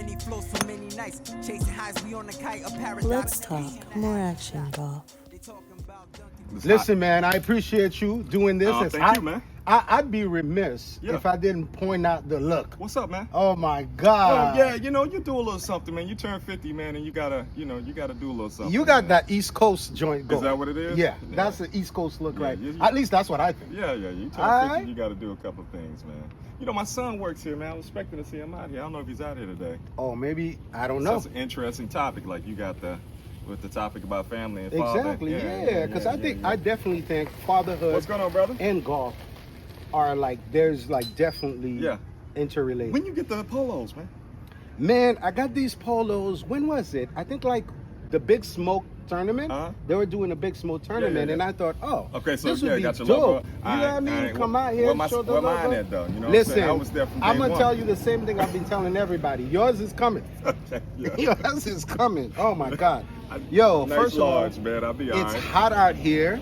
many flows for many nights. Chasing highs, we on the kite, a paradise. Let's talk more action golf. Listen, man, I appreciate you doing this. Thank you, man. I'd be remiss if I didn't point out the look. What's up, man? Oh my God! Oh, yeah, you do a little something, man. You turn 50, man, and you gotta do a little something. You got man. that East Coast joint going. Is that what it is? Yeah, that's the East Coast look, right? you- At least that's what I think. Yeah. You turn All 50, right. you gotta do a couple of things, man. My son works here, man. I was expecting to see him out here. I don't know if he's out here today. Oh, maybe I don't know. That's an interesting topic. Like you got the topic about family and father. Exactly, yeah. Because I definitely think fatherhood What's going on, brother? and golf are there's definitely interrelated. When you get the polos, man? Man, I got these polos. When was it? I think the Big Smoke tournament. They were doing a Big Smoke tournament, and I thought, okay, so this would be got your dope. logo. You know what I mean? Come out here and show the where logo. mine at, though? You know Listen, what I'm saying? I was there from day I'm gonna one. tell you the same thing I've been telling everybody. Yours is coming. Okay, yeah. Yours is coming. Oh my God. Yo, nice first of all, large, man. I'll be all it's right. hot out here.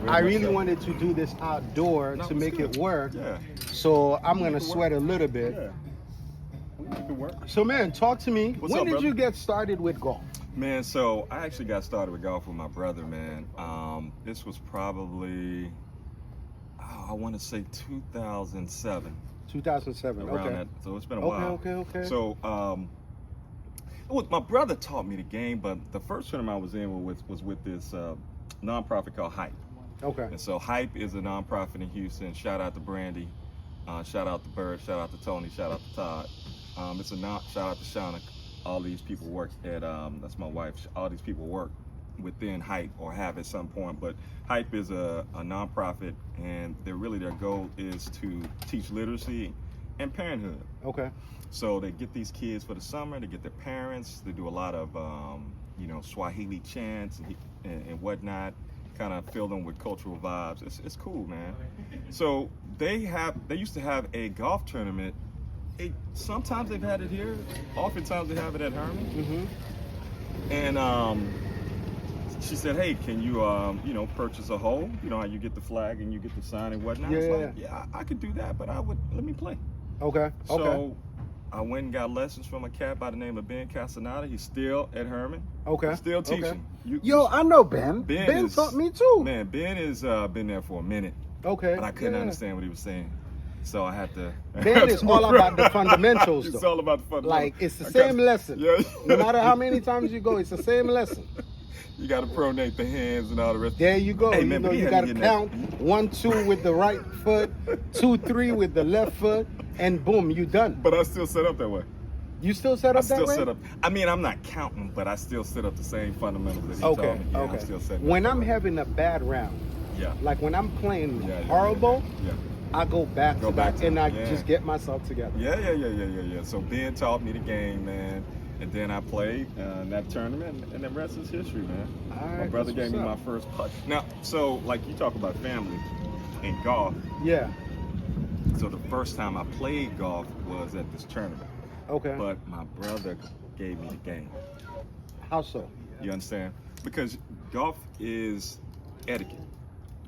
Very I much really so. wanted to do this outdoor to it's make good. it work. Yeah. So I'm gonna Make it sweat a little bit. Yeah. We make it work. So man, talk to me. What's when up, did brother? you get started with golf? Man, so I actually got started with golf with my brother, man. This was probably, I want to say 2007. 2007. Around Okay. that. So it's been a while. Okay. So, my brother taught me the game, but the first tournament I was in was with this nonprofit called Hype. Okay. And so Hype is a nonprofit in Houston. Shout out to Brandy, shout out to Bird, shout out to Tony, shout out to Todd. Shout out to Shauna. All these people work at, that's my wife. All these people work within Hype or have at some point. But Hype is a nonprofit, and their goal is to teach literacy and parenthood. Okay. So they get these kids for the summer, they get their parents, they do a lot of, Swahili chants and whatnot, kind of fill them with cultural vibes. It's cool, man. So they used to have a golf tournament. Sometimes they've had it here, oftentimes they have it at Herman. Mm-hmm. And she said, hey, can you, purchase a hole? You know how you get the flag and you get the sign and whatnot? Yeah. I could do that, but let me play. Okay. So I went and got lessons from a cat by the name of Ben Castaneda. He's still at Herman. Okay. Still teaching. Yo, I know Ben. Ben taught me too. Man, Ben has been there for a minute. Okay. But I couldn't understand what he was saying. So I had to. Ben is all about the fundamentals, though. It's all about the fundamentals. It's the same lesson. Yeah. No matter how many times you go, it's the same lesson. You got to pronate the hands and all the rest. There you go. Hey, man, you got to count 1, 2 with the right foot, 2, 3 with the left foot, and boom, you done. But I still set up that way. You still set up that way? Set up. I mean, I'm not counting, but I still set up the same fundamentals that he taught me. Yeah, Okay. I'm still setting When up I'm that way. having a bad round, Yeah. like when I'm playing Yeah. horrible, Yeah. I go back to that and I just get myself together. Yeah. So Ben taught me the game, man. And then I played in that tournament, and the rest is history, man. All right, My brother that's gave me what's my up. first putt. Now, so like you talk about family and golf. Yeah. So the first time I played golf was at this tournament. Okay. But my brother gave me the game. How so? You understand? Because golf is etiquette.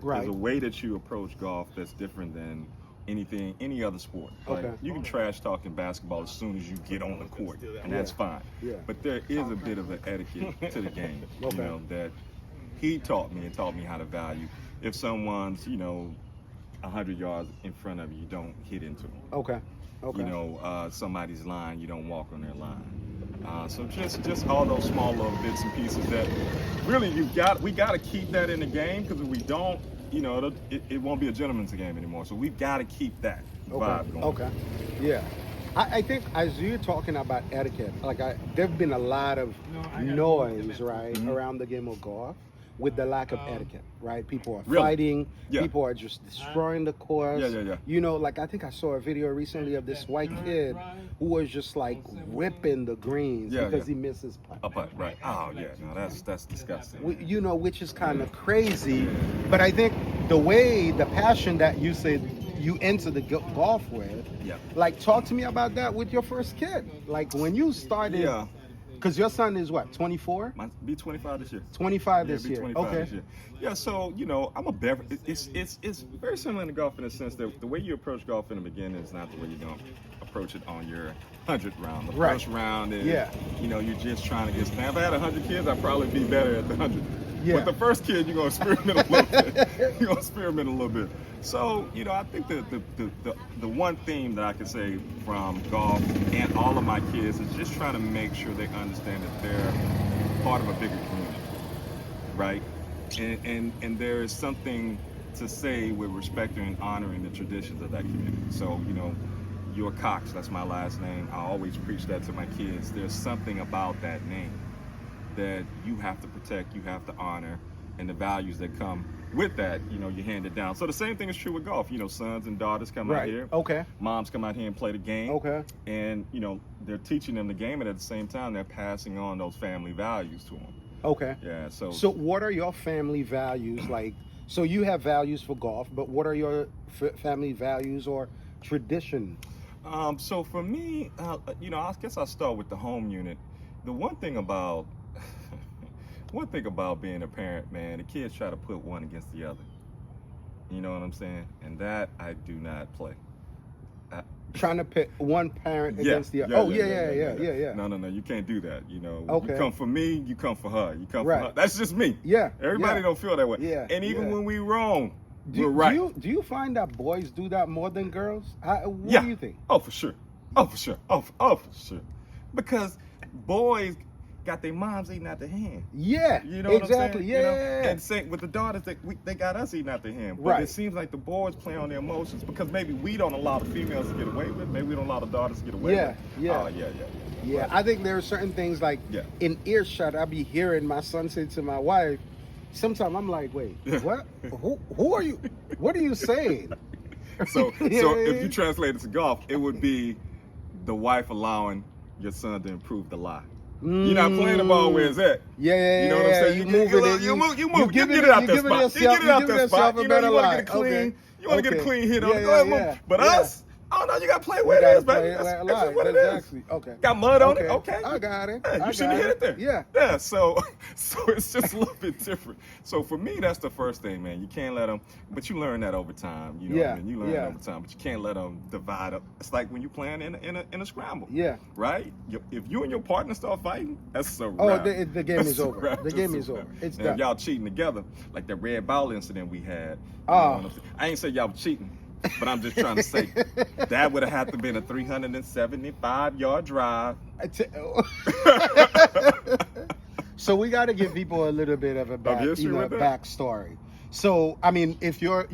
Right. There's a way that you approach golf that's different than any other sport. Like, Okay. you can trash talk in basketball as soon as you get on the court, and that's fine. Yeah. But there is a bit of an etiquette to the game, Okay. that he taught me and taught me how to value. If someone's, 100 yards in front of you, you don't hit into them. Okay. Somebody's line, you don't walk on their line. So just all those small little bits and pieces that really we got to keep that in the game, because if we don't, it won't be a gentleman's game anymore. So we've got to keep that vibe going. Okay. Yeah. I think as you're talking about etiquette, there've been a lot of noise, right, around the game of golf with the lack of etiquette, right? People are Really? fighting. Yeah. People are just destroying the course. Yeah. I think I saw a video recently of this white kid who was just ripping the greens because he missed his putt. A putt, right? Oh yeah, no, that's disgusting. Which is kind of crazy. But I think the passion that you said you enter the golf with, Yeah. talk to me about that with your first kid. Like when you started Because your son is what, 24? Be 25 this year. 25 Yeah, this be year. 25 Okay. this year. Yeah, so I'm a beverage. It's very similar to golf in the sense that the way you approach golf in the beginning is not the way you're gonna approach it on your 100th round. The Right. first round is, Yeah. you're just trying to get. Now, if I had 100 kids, I'd probably be better at the 100. Yeah. But the first kid, you're gonna experiment a little bit. You're gonna experiment a little bit. So, I think the one theme that I can say from golf and all of my kids is just trying to make sure they understand that they're part of a bigger community, right? And there is something to say with respecting and honoring the traditions of that community. So, you're Cox, that's my last name. I always preach that to my kids. There's something about that name that you have to protect, you have to honor, and the values that come with that, you hand it down. So the same thing is true with golf. Sons and daughters come out here. Okay. Moms come out here and play the game. Okay. And, they're teaching them the game, and at the same time, they're passing on those family values to them. Okay. Yeah, So what are your family values like? So you have values for golf, but what are your family values or tradition? So for me, I guess I'll start with the home unit. The one thing about being a parent, man, the kids try to put one against the other. You know what I'm saying? And that I do not play. Trying to pit one parent against the other. Yeah. No, you can't do that. Okay. You come for me, you come for her. You come Right. for her. That's just me. Yeah. Everybody yeah. don't feel that way. Yeah. And even yeah. when we wrong, we're right. Do you find that boys do that more than girls? What Yeah. do you think? Oh, for sure. Oh, for sure. Because boys got their moms eating out their hand. Yeah. You know what exactly. I'm saying? Yeah. And same with the daughters, they got us eating out their hand. But Right. it seems like the boys play on their emotions because maybe we don't allow the females to get away with it. Maybe we don't allow the daughters to get away with it. Yeah. Oh, yeah. Yeah, Right. I think there are certain things like Yeah. in earshot, I be hearing my son say to my wife, sometimes I'm like, wait, what? Who are you? What are you saying? So Yeah. if you translate it to golf, it would be the wife allowing your son to improve the lie. You're not playing the ball where it's at. Yeah, You know what I'm saying? You move it. You move. You You give get it out that giving spot. You get it out that yourself spot. a You better want to lie. get it clean. Okay. You want to get a Okay. clean hit on Yeah, it. Go ahead, yeah, move. But yeah. us, oh no, you got to play where You it gotta is, baby. play it That's where it just lies. what it is. Exactly. Okay. Got mud on it. Okay. I got it. Yeah, I you shouldn't got hit it there. Yeah. Yeah. So it's just a little bit different. So for me, that's the first thing, man. You can't let them. But you learn that over time. You know what I mean? You learn that over time. But you can't let them divide up. It's like when you're playing in a scramble. Yeah. Right. If you and your partner start fighting, that's a Oh, wrap. the game is over. Wrap. The game That's is a over. wrap. It's And if done. y'all cheating together, like the red ball incident we had. Oh. You know what I'm saying? I ain't say y'all were cheating, but I'm just trying to say that would have had to been a 375-yard drive. So we got to give people a little bit of a history with that? backstory. So I mean, if you're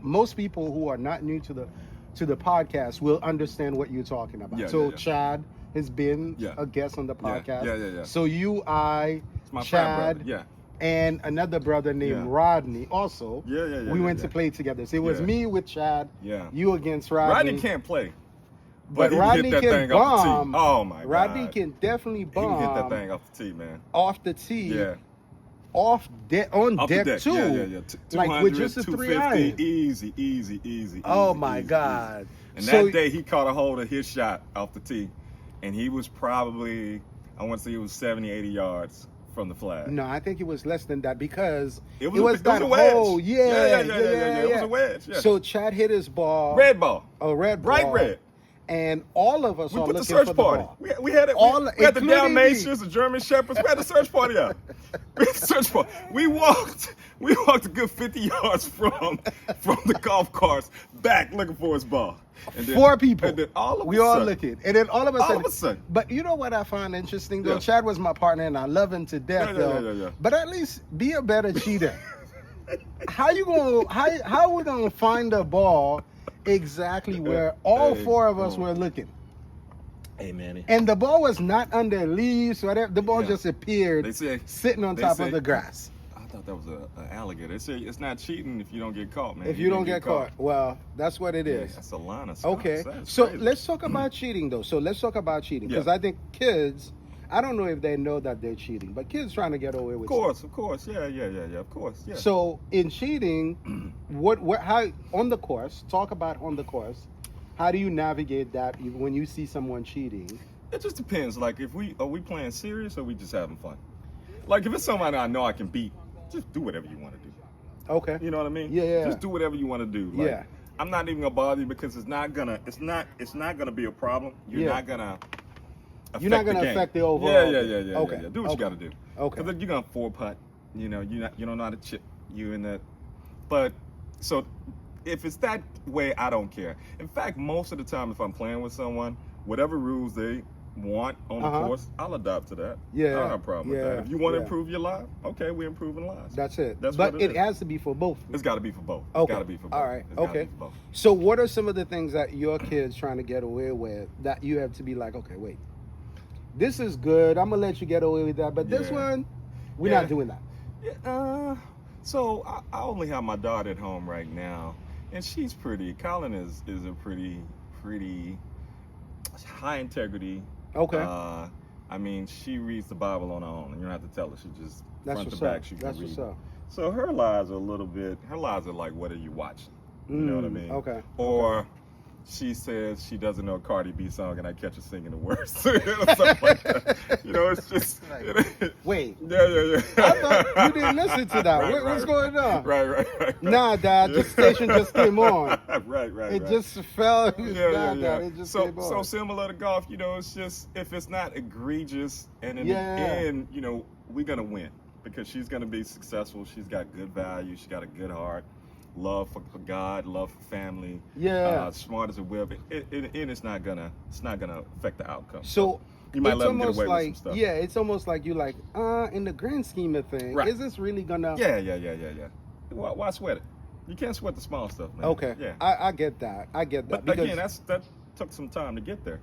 most people who are not new to the podcast will understand what you're talking about. Yeah, so yeah. Chad has been Yeah. a guest on the podcast. Yeah. So you, It's my frat Chad, brother. Yeah. and another brother named Yeah. Rodney also. Yeah. We went yeah. to play together. So it was Yeah. me with Chad. Yeah. You against Rodney. Rodney can't play. But he can Rodney hit that can thing off the bomb. tee. Oh my God. Rodney can definitely He bomb can hit that thing off the tee, man. off the tee. Yeah. On Off deck the deck. too. Yeah. Like with just a 3 iron. Easy. Oh easy, my easy, God. easy. And So- that day he caught a hold of his shot off the tee. And he was probably, I want to say he was 70, 80 yards from the flag. No, I think it was less than that because It was that a wedge. hole. Yeah. It was a wedge. Yeah. So Chad hit his ball. Red ball. A red Bright ball. red. And all of us We are put the looking search for the party. ball. We had it. All- We had the including Dalmatians, the German Shepherds. We had the search party out. We had the search party. We walked a good 50 yards from the golf carts back looking for his ball. And then, 4 people. And then all of we a all sudden, looking. And then all of a sudden. But you know what I find interesting though? Yeah. Chad was my partner and I love him to death though. Yeah. But at least be a better cheater. How are we gonna find the ball exactly where all Hey, 4 of us come were on. looking? Hey, Manny. And the ball was not under leaves, whatever. The ball Yeah. just appeared They say- sitting on they top say- of the grass. I thought that was an alligator. They say it's not cheating if you don't get caught, man. If He you didn't don't get caught, well, that's what it Yeah, is. that's a line of Okay, That's so crazy. let's talk about cheating though. Because Yeah. I think kids, I don't know if they know that they're cheating, but kids trying to get away with Of course. Yeah. Of course, yeah. So in cheating, how on the course? Talk about on the course. How do you navigate that when you see someone cheating? It just depends. Like, if are we playing serious or we just having fun? Like, if it's somebody I know I can beat, just do whatever you want to do. Okay. You know what I mean? Yeah. Just do whatever you want to do. Like, Yeah. I'm not even gonna bother you because it's not gonna be a problem. You're not gonna affect the overall. Yeah. Okay. Do what you gotta do. Okay. Because you're gonna 4-putt. You know, you don't know how to chip. You in that. But so if it's that way, I don't care. In fact, most of the time, if I'm playing with someone, whatever rules they want on the course, I'll adopt to that. Yeah. I don't have a problem with that. If you want to improve your life, okay, we're improving lives. That's it. That's but what it is. has to be for both. It's got to be for both. Okay. It's got to be for both. All right. It's gotta Okay. be for both. So what are some of the things that your kids trying to get away with that you have to be like, okay, wait, this is good. I'm gonna let you get away with that, but this one, we're not doing that. Yeah. So I only have my daughter at home right now, and she's pretty. Colin is a pretty high integrity. Okay. I mean, she reads the Bible on her own, and you don't have to tell her. She just That's front to what's back. up. She can That's read. what's up. So her lives are like, what are you watching? You know what I mean? Okay. Or she says she doesn't know a Cardi B song, and I catch her singing the words. Something like that. You know, it's just. Wait. Yeah. I thought you didn't listen to that. What's going on? Right. Nah, Dad. The station just came on. Right. It just fell. Yeah. It just came on. So similar to golf, you know, it's just if it's not egregious, and in the end, you know, we're gonna win because she's gonna be successful. She's got good values. She's got a good heart. Love for God, love for family. Yeah. Smart as a whip. It's not gonna affect the outcome. So you might it's let them get almost away like, with some stuff. yeah, it's almost like you like, in the grand scheme of things, Right. is this really gonna? Yeah. Why sweat it? You can't sweat the small stuff, man. Okay. Yeah. I get that. But because again, that took some time to get there.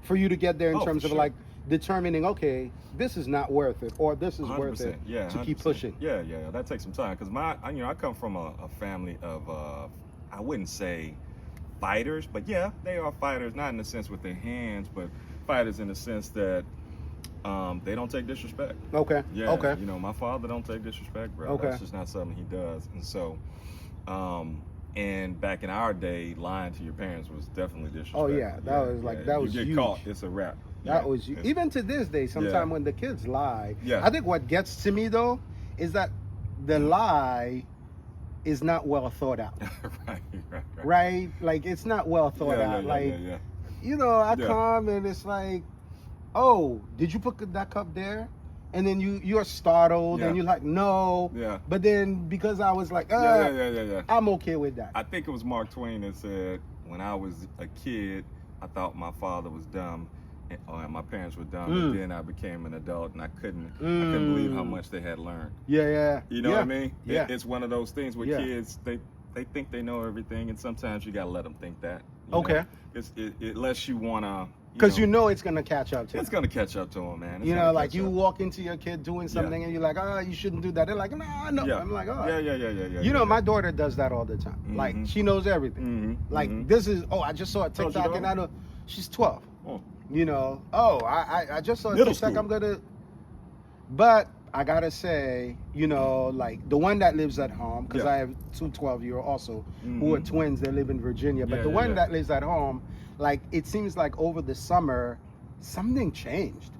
for you to get there in terms for of sure. like determining, okay, this is not worth it, or this is worth it 100%. to keep 100%. pushing. Yeah. That takes some time because I come from a family of I wouldn't say fighters, but yeah, they are fighters, not in the sense with their hands, but fighters in the sense that they don't take disrespect. Okay. Yeah. Okay. You know, my father don't take disrespect, bro. Okay. That's just not something he does. And so, and back in our day, lying to your parents was definitely disrespectful. Oh yeah, that was like that was you get huge. caught, it's a wrap. That was even to this day. Sometimes when the kids lie, I think what gets to me though is that the lie is not well thought out. Right? Like it's not well thought out. You know, I come and it's like, oh, did you put that cup there? And then you're startled and you're like, no. Yeah. But then because I was like, I'm okay with that. I think it was Mark Twain that said, when I was a kid, I thought my father was dumb and my parents were dumb. But then I became an adult and I couldn't believe how much they had learned. Yeah. You know what I mean? Yeah. It's one of those things where kids, they think they know everything, and sometimes you got to let them think that. Okay. It lets you want to. Because you know it's going to catch up to them. It's going to catch up to them, man. You know, like you walk into your kid doing something and you're like, oh, you shouldn't do that. They're like, no. I'm like, oh. Yeah. You know, my daughter does that all the time. Mm-hmm. Like, she knows everything. Like, this is, I just saw a TikTok and I know, she's 12. Oh. You know, I just saw a Middle TikTok, school. I'm going to, but I got to say, you know, like the one that lives at home, because I have two 12-year-olds also who are twins, they live in Virginia, but the one that lives at home, like, it seems like over the summer, something changed,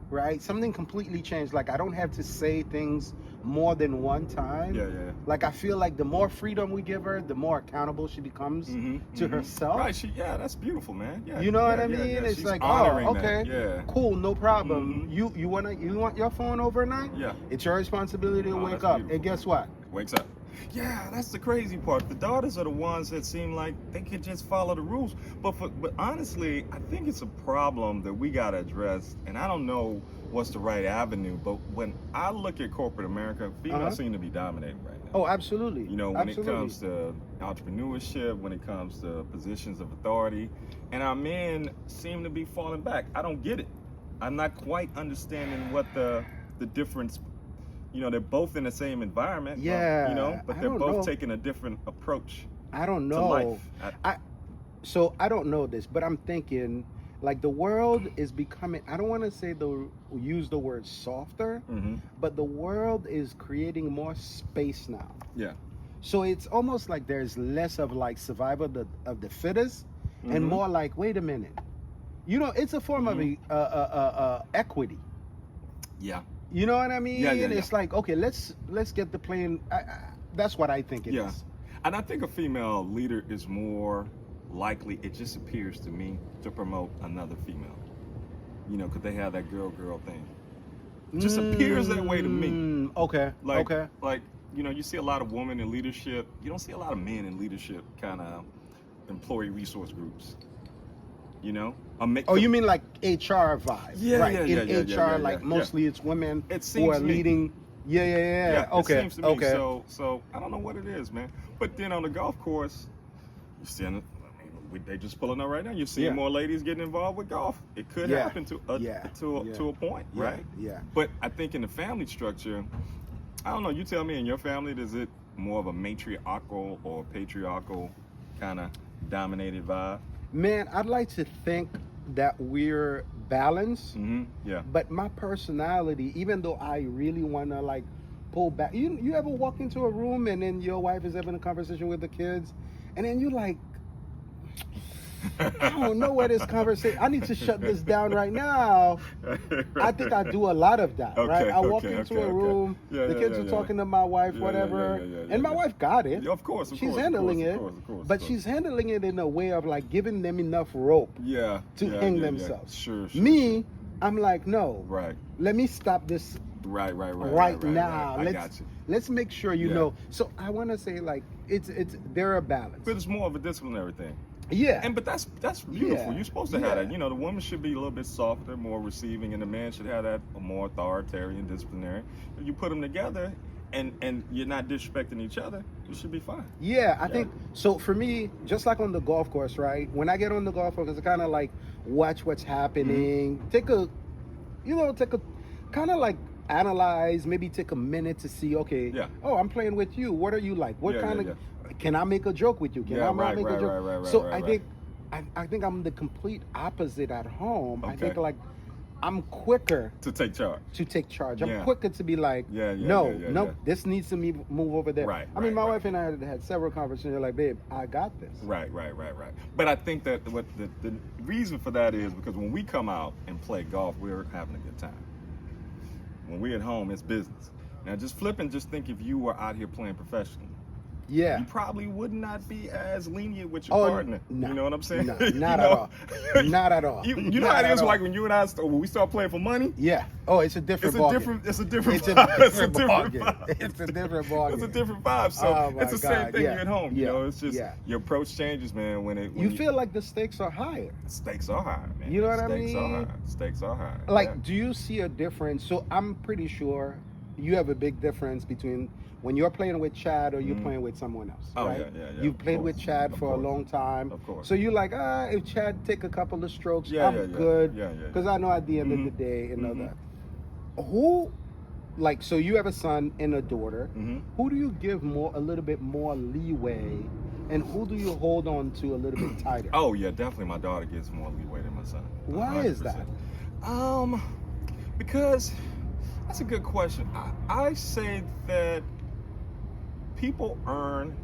right? Something completely changed. Like, I don't have to say things more than one time. Like, I feel like the more freedom we give her, the more accountable she becomes to herself. Right, that's beautiful, man. Yeah, you know what I mean? It's She's like, honoring okay, that. cool, no problem. You want your phone overnight? Yeah. It's your responsibility to wake that's up. beautiful. And guess what? Wakes up. Yeah, that's the crazy part. The daughters are the ones that seem like they could just follow the rules. But honestly, I think it's a problem that we got to address. And I don't know what's the right avenue. But when I look at corporate America, females seem to be dominating right now. Oh, absolutely. You know, when it comes to entrepreneurship, when it comes to positions of authority, and our men seem to be falling back. I don't get it. I'm not quite understanding what the difference. You know, they're both in the same environment. Yeah. You know, but they're both taking a different approach. I don't know. To life. So I don't know this, but I'm thinking like the world is becoming, I don't want to use the word softer, but the world is creating more space now. Yeah. So it's almost like there's less of like survival of the fittest and more like, wait a minute. you know, it's a form of equity. Yeah. You know what I mean? Yeah, yeah, yeah. It's like, okay, let's get the playing. That's what I think it is. And I think a female leader is more likely, it just appears to me, to promote another female. You know, because they have that girl thing. It just appears that way to me. Okay. Like, you know, you see a lot of women in leadership. You don't see a lot of men in leadership kind of employee resource groups. You know? You mean like HR vibe? Yeah, right. yeah, In HR, like mostly it's women who are leading. Yeah. Okay. It seems to me. So I don't know what it is, man. But then on the golf course, you're seeing, they just pulling up right now. You're seeing more ladies getting involved with golf. It could happen to a point, right? Yeah. But I think in the family structure, I don't know. You tell me, in your family, is it more of a matriarchal or patriarchal kind of dominated vibe? Man, I'd like to think that we're balanced. Yeah. But my personality, even though I really want to like pull back, you ever walk into a room and then your wife is having a conversation with the kids, and then you like, I don't know where this conversation. I need to shut this down right now. Right. I think I do a lot of that. Right? I walk into a room. The kids are talking to my wife, whatever, and my wife got it. Of course, she's handling it. But she's handling it in a way of like giving them enough rope. To hang themselves. Sure. Me, I'm like, no. Right. Let me stop this. Right now. I got you. Let's make sure you know. So I want to say like it's they're a balance. But it's more of a disciplinary thing. Yeah. But that's beautiful. You're supposed to have that. You know, the woman should be a little bit softer, more receiving, and the man should have that more authoritarian, disciplinary. If you put them together and you're not disrespecting each other, you should be fine. Yeah, I think so. For me, just like on the golf course, right? When I get on the golf course, I kind of like watch what's happening, take a kind of like analyze, maybe take a minute to see, okay, oh, I'm playing with you. What are you like? What kind of can I make a joke with you? Can I make a joke? So I think I'm the complete opposite at home. I think like I'm quicker to take charge. I'm quicker to be like, no, this needs to move over there. I mean, my wife and I had several conversations. Like, babe, I got this. Right. But I think that what the reason for that is because when we come out and play golf, we're having a good time. When we're at home, it's business. Now, just think if you were out here playing professionally. You probably would not be as lenient with your partner. No, you know what I'm saying? No, not at all. Not at all. You know how it is like when you and I when we start playing for money? Yeah. Oh, it's a different ballgame. It's a different vibe. It's a different ballgame. It's a different vibe. So it's the same thing at home. Yeah. You know, it's just your approach changes, man. When you feel like the stakes are higher. Stakes are higher, man. You know what I mean? Stakes are higher. Like, do you see a difference? So I'm pretty sure you have a big difference between when you're playing with Chad or you're playing with someone else, right? You've played with Chad for a long time. Of course. So you're like, if Chad take a couple of strokes, I'm good. Because I know at the end of the day, you know that. Who, like, so you have a son and a daughter. Who do you give a little bit more leeway, and who do you hold on to a little bit tighter? Oh yeah, definitely my daughter gets more leeway than my son. Why 100%. Is that? Because that's a good question. I say that people earn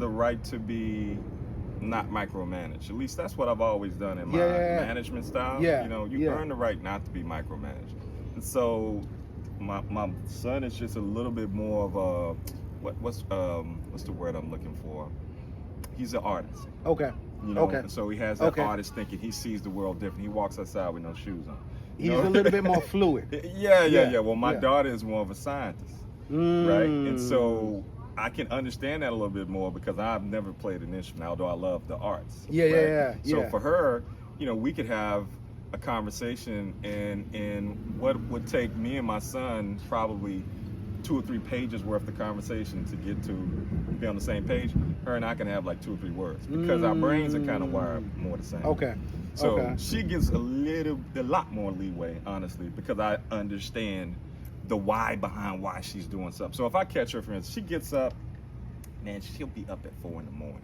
the right to be not micromanaged. At least that's what I've always done in my management style. You know, you earn the right not to be micromanaged. And so my son is just a little bit more of a what's the word I'm looking for? He's an artist. Okay. You know, and so he has that artist thinking. He sees the world different. He walks outside with no shoes on. He's a little bit more fluid. Yeah. Well, my daughter is more of a scientist, right? And so I can understand that a little bit more because I've never played an instrument, although I love the arts. So for her, you know, we could have a conversation and what would take me and my son probably 2 or 3 pages worth of conversation to get to be on the same page. Her and I can have like 2 or 3 words because our brains are kind of wired more the same. So she gets a lot more leeway, honestly, because I understand the why behind why she's doing something. So if I catch her, for instance, she gets up, man, she'll be up at 4 in the morning,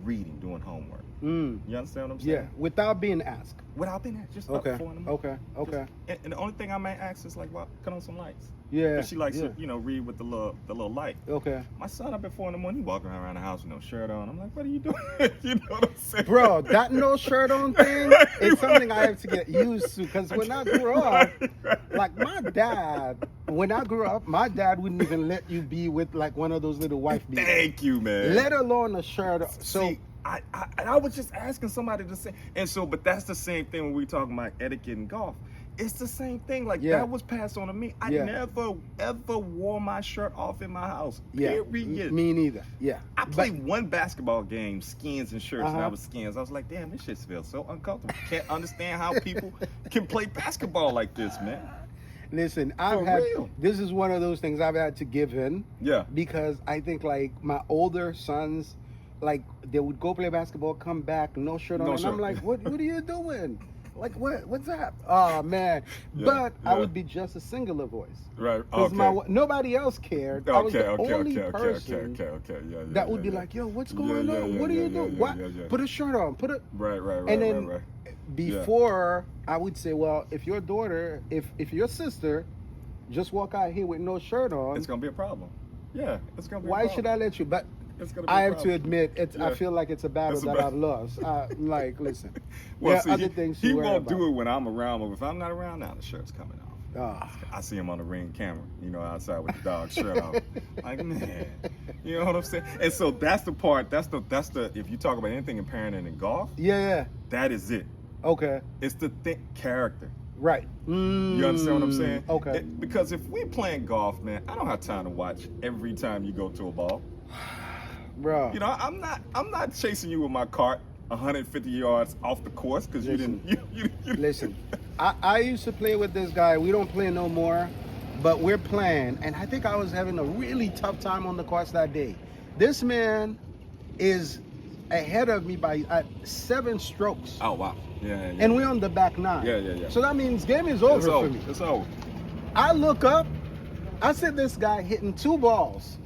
reading, doing homework. You understand what I'm saying? Yeah, without being asked. Without being just Okay. up 4 in the Okay. morning. Okay. And the only thing I may ask is like, well, cut on some lights. Yeah. 'Cause she likes yeah. to, you know, read with the little light. Okay. My son up at 4 in the morning, he walking around the house with no shirt on. I'm like, what are you doing? You know what I'm saying? Bro, that no shirt on thing is something I have to get used to. Because when I grew up, like my dad, when I grew up, my dad wouldn't even let you be with like one of those little wife beaters. Thank you, man. Let alone a shirt. So See, I was just asking somebody to say, and so, but that's the same thing when we talking about etiquette in golf. It's the same thing. Like Yeah. that was passed on to me. I Yeah. never ever wore my shirt off in my house. yeah, Period. me neither. Yeah. I played one basketball game, skins and shirts, and I Uh-huh. was skins. I was like, damn, this shit feels so uncomfortable. Can't understand how people can play basketball like this, man. Listen, For real. this is one of those things I've had to give in. Yeah. Because I think like my older sons, like they would go play basketball, come back, no shirt on, No and shirt. I'm like, what are you doing? Like what's that? Oh man! Yeah, But I yeah. would be just a singular voice. Right. Because Okay. nobody else cared. I was Okay. the Okay. only Okay. Okay. person Okay. Yeah. Yeah. that would yeah, be yeah. like, yo, what's Yeah, going yeah, on? yeah, What are yeah, you yeah, doing? yeah, What? yeah, yeah. Put a shirt on. Put it. Right. And then Right. before I would say, well, if your daughter, if your sister, just walk out here with no shirt on, It's gonna be a problem. Yeah, it's gonna be. why a should problem. I let you? But It's gonna be I a have to problem. admit, it's. I Yeah. feel like it's a battle It's a that battle. I've lost. Like, listen, Well, there see, are other things to he worry won't about. do it when I'm around, but if I'm not around, now the shirt's coming off. Ah. I see him on the ring camera, you know, outside with the dog shirt off. Like, man, you know what I'm saying? And so that's the part. That's the. If you talk about anything in parenting and golf, Yeah. that is it. Okay. It's the character. Right. You understand what I'm saying? Okay. Because if we playing golf, man, I don't have time to watch every time you go to a ball. Bro. You know, I'm not chasing you with my cart 150 yards off the course because you Listen. didn't. You Listen, I used to play with this guy. We don't play no more, but we're playing. And I think I was having a really tough time on the course that day. This man is ahead of me by 7 strokes. Oh wow. Yeah. And we're on the back 9. Yeah. So that means game is over for me. It's over. I look up, I see this guy hitting 2 balls.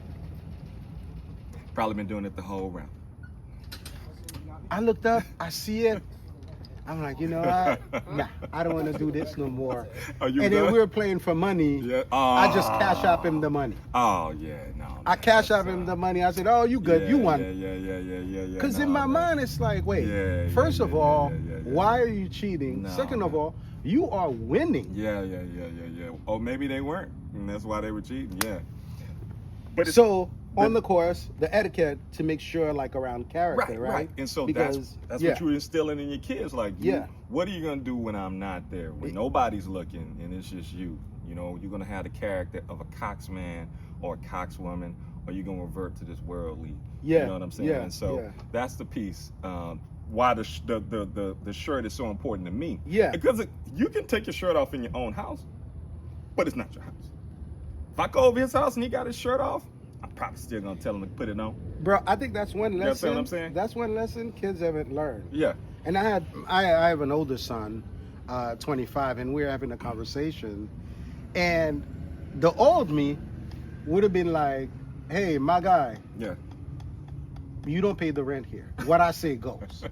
Probably been doing it the whole round. I looked up, I see it. I'm like, you know what? Nah, I don't want to do this no more. Are you And done? then we were playing for money. Yeah. I just cash app him the money. Oh yeah, no. I cash app him the money. I said, oh, you good. You won. Yeah. Because in my mind, it's like, wait, Yeah, first of all, yeah. why are you cheating? No, Second of man. all, you are winning. Yeah. Oh, maybe they weren't, and that's why they were cheating. Yeah. But So on the course, the etiquette to make sure, like around character, right? And so Because, that's yeah. what you're instilling in your kids. Like, what are you gonna do when I'm not there? When nobody's looking and it's just you. You know, you're gonna have the character of a coxman or a coxwoman, or you're gonna revert to this worldly. Yeah. You know what I'm saying? Yeah. And so that's the piece. Why the shirt is so important to me. Yeah. Because you can take your shirt off in your own house, but it's not your house. If I go over his house and he got his shirt off, I'm probably still gonna tell him to put it on. Bro, I think that's one You lesson. understand what I'm saying? That's one lesson kids haven't learned. Yeah. And I have an older son, 25, and we're having a conversation. And the old me would have been like, hey, my guy, Yeah. you don't pay the rent here. What I say goes.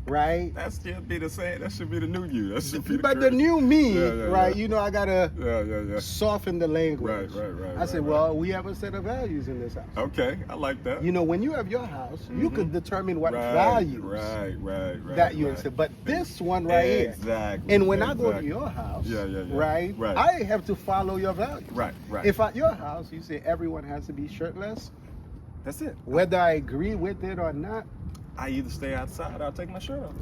Right? That still be the same. That should be the new you. That should be But the new me, Yeah, right? yeah. You know, I gotta Yeah. soften the language. Right, I said, right. well, we have a set of values in this house. Okay, I like that. You know, when you have your house, you could determine what Right, values right. that you right. instill. But this one right here, Exactly. and when I go to exactly. your house, Yeah. right, Right. I have to follow your values. Right. If at your house you say everyone has to be shirtless, That's it. whether I agree with it or not, I either stay outside or I take my shirt off.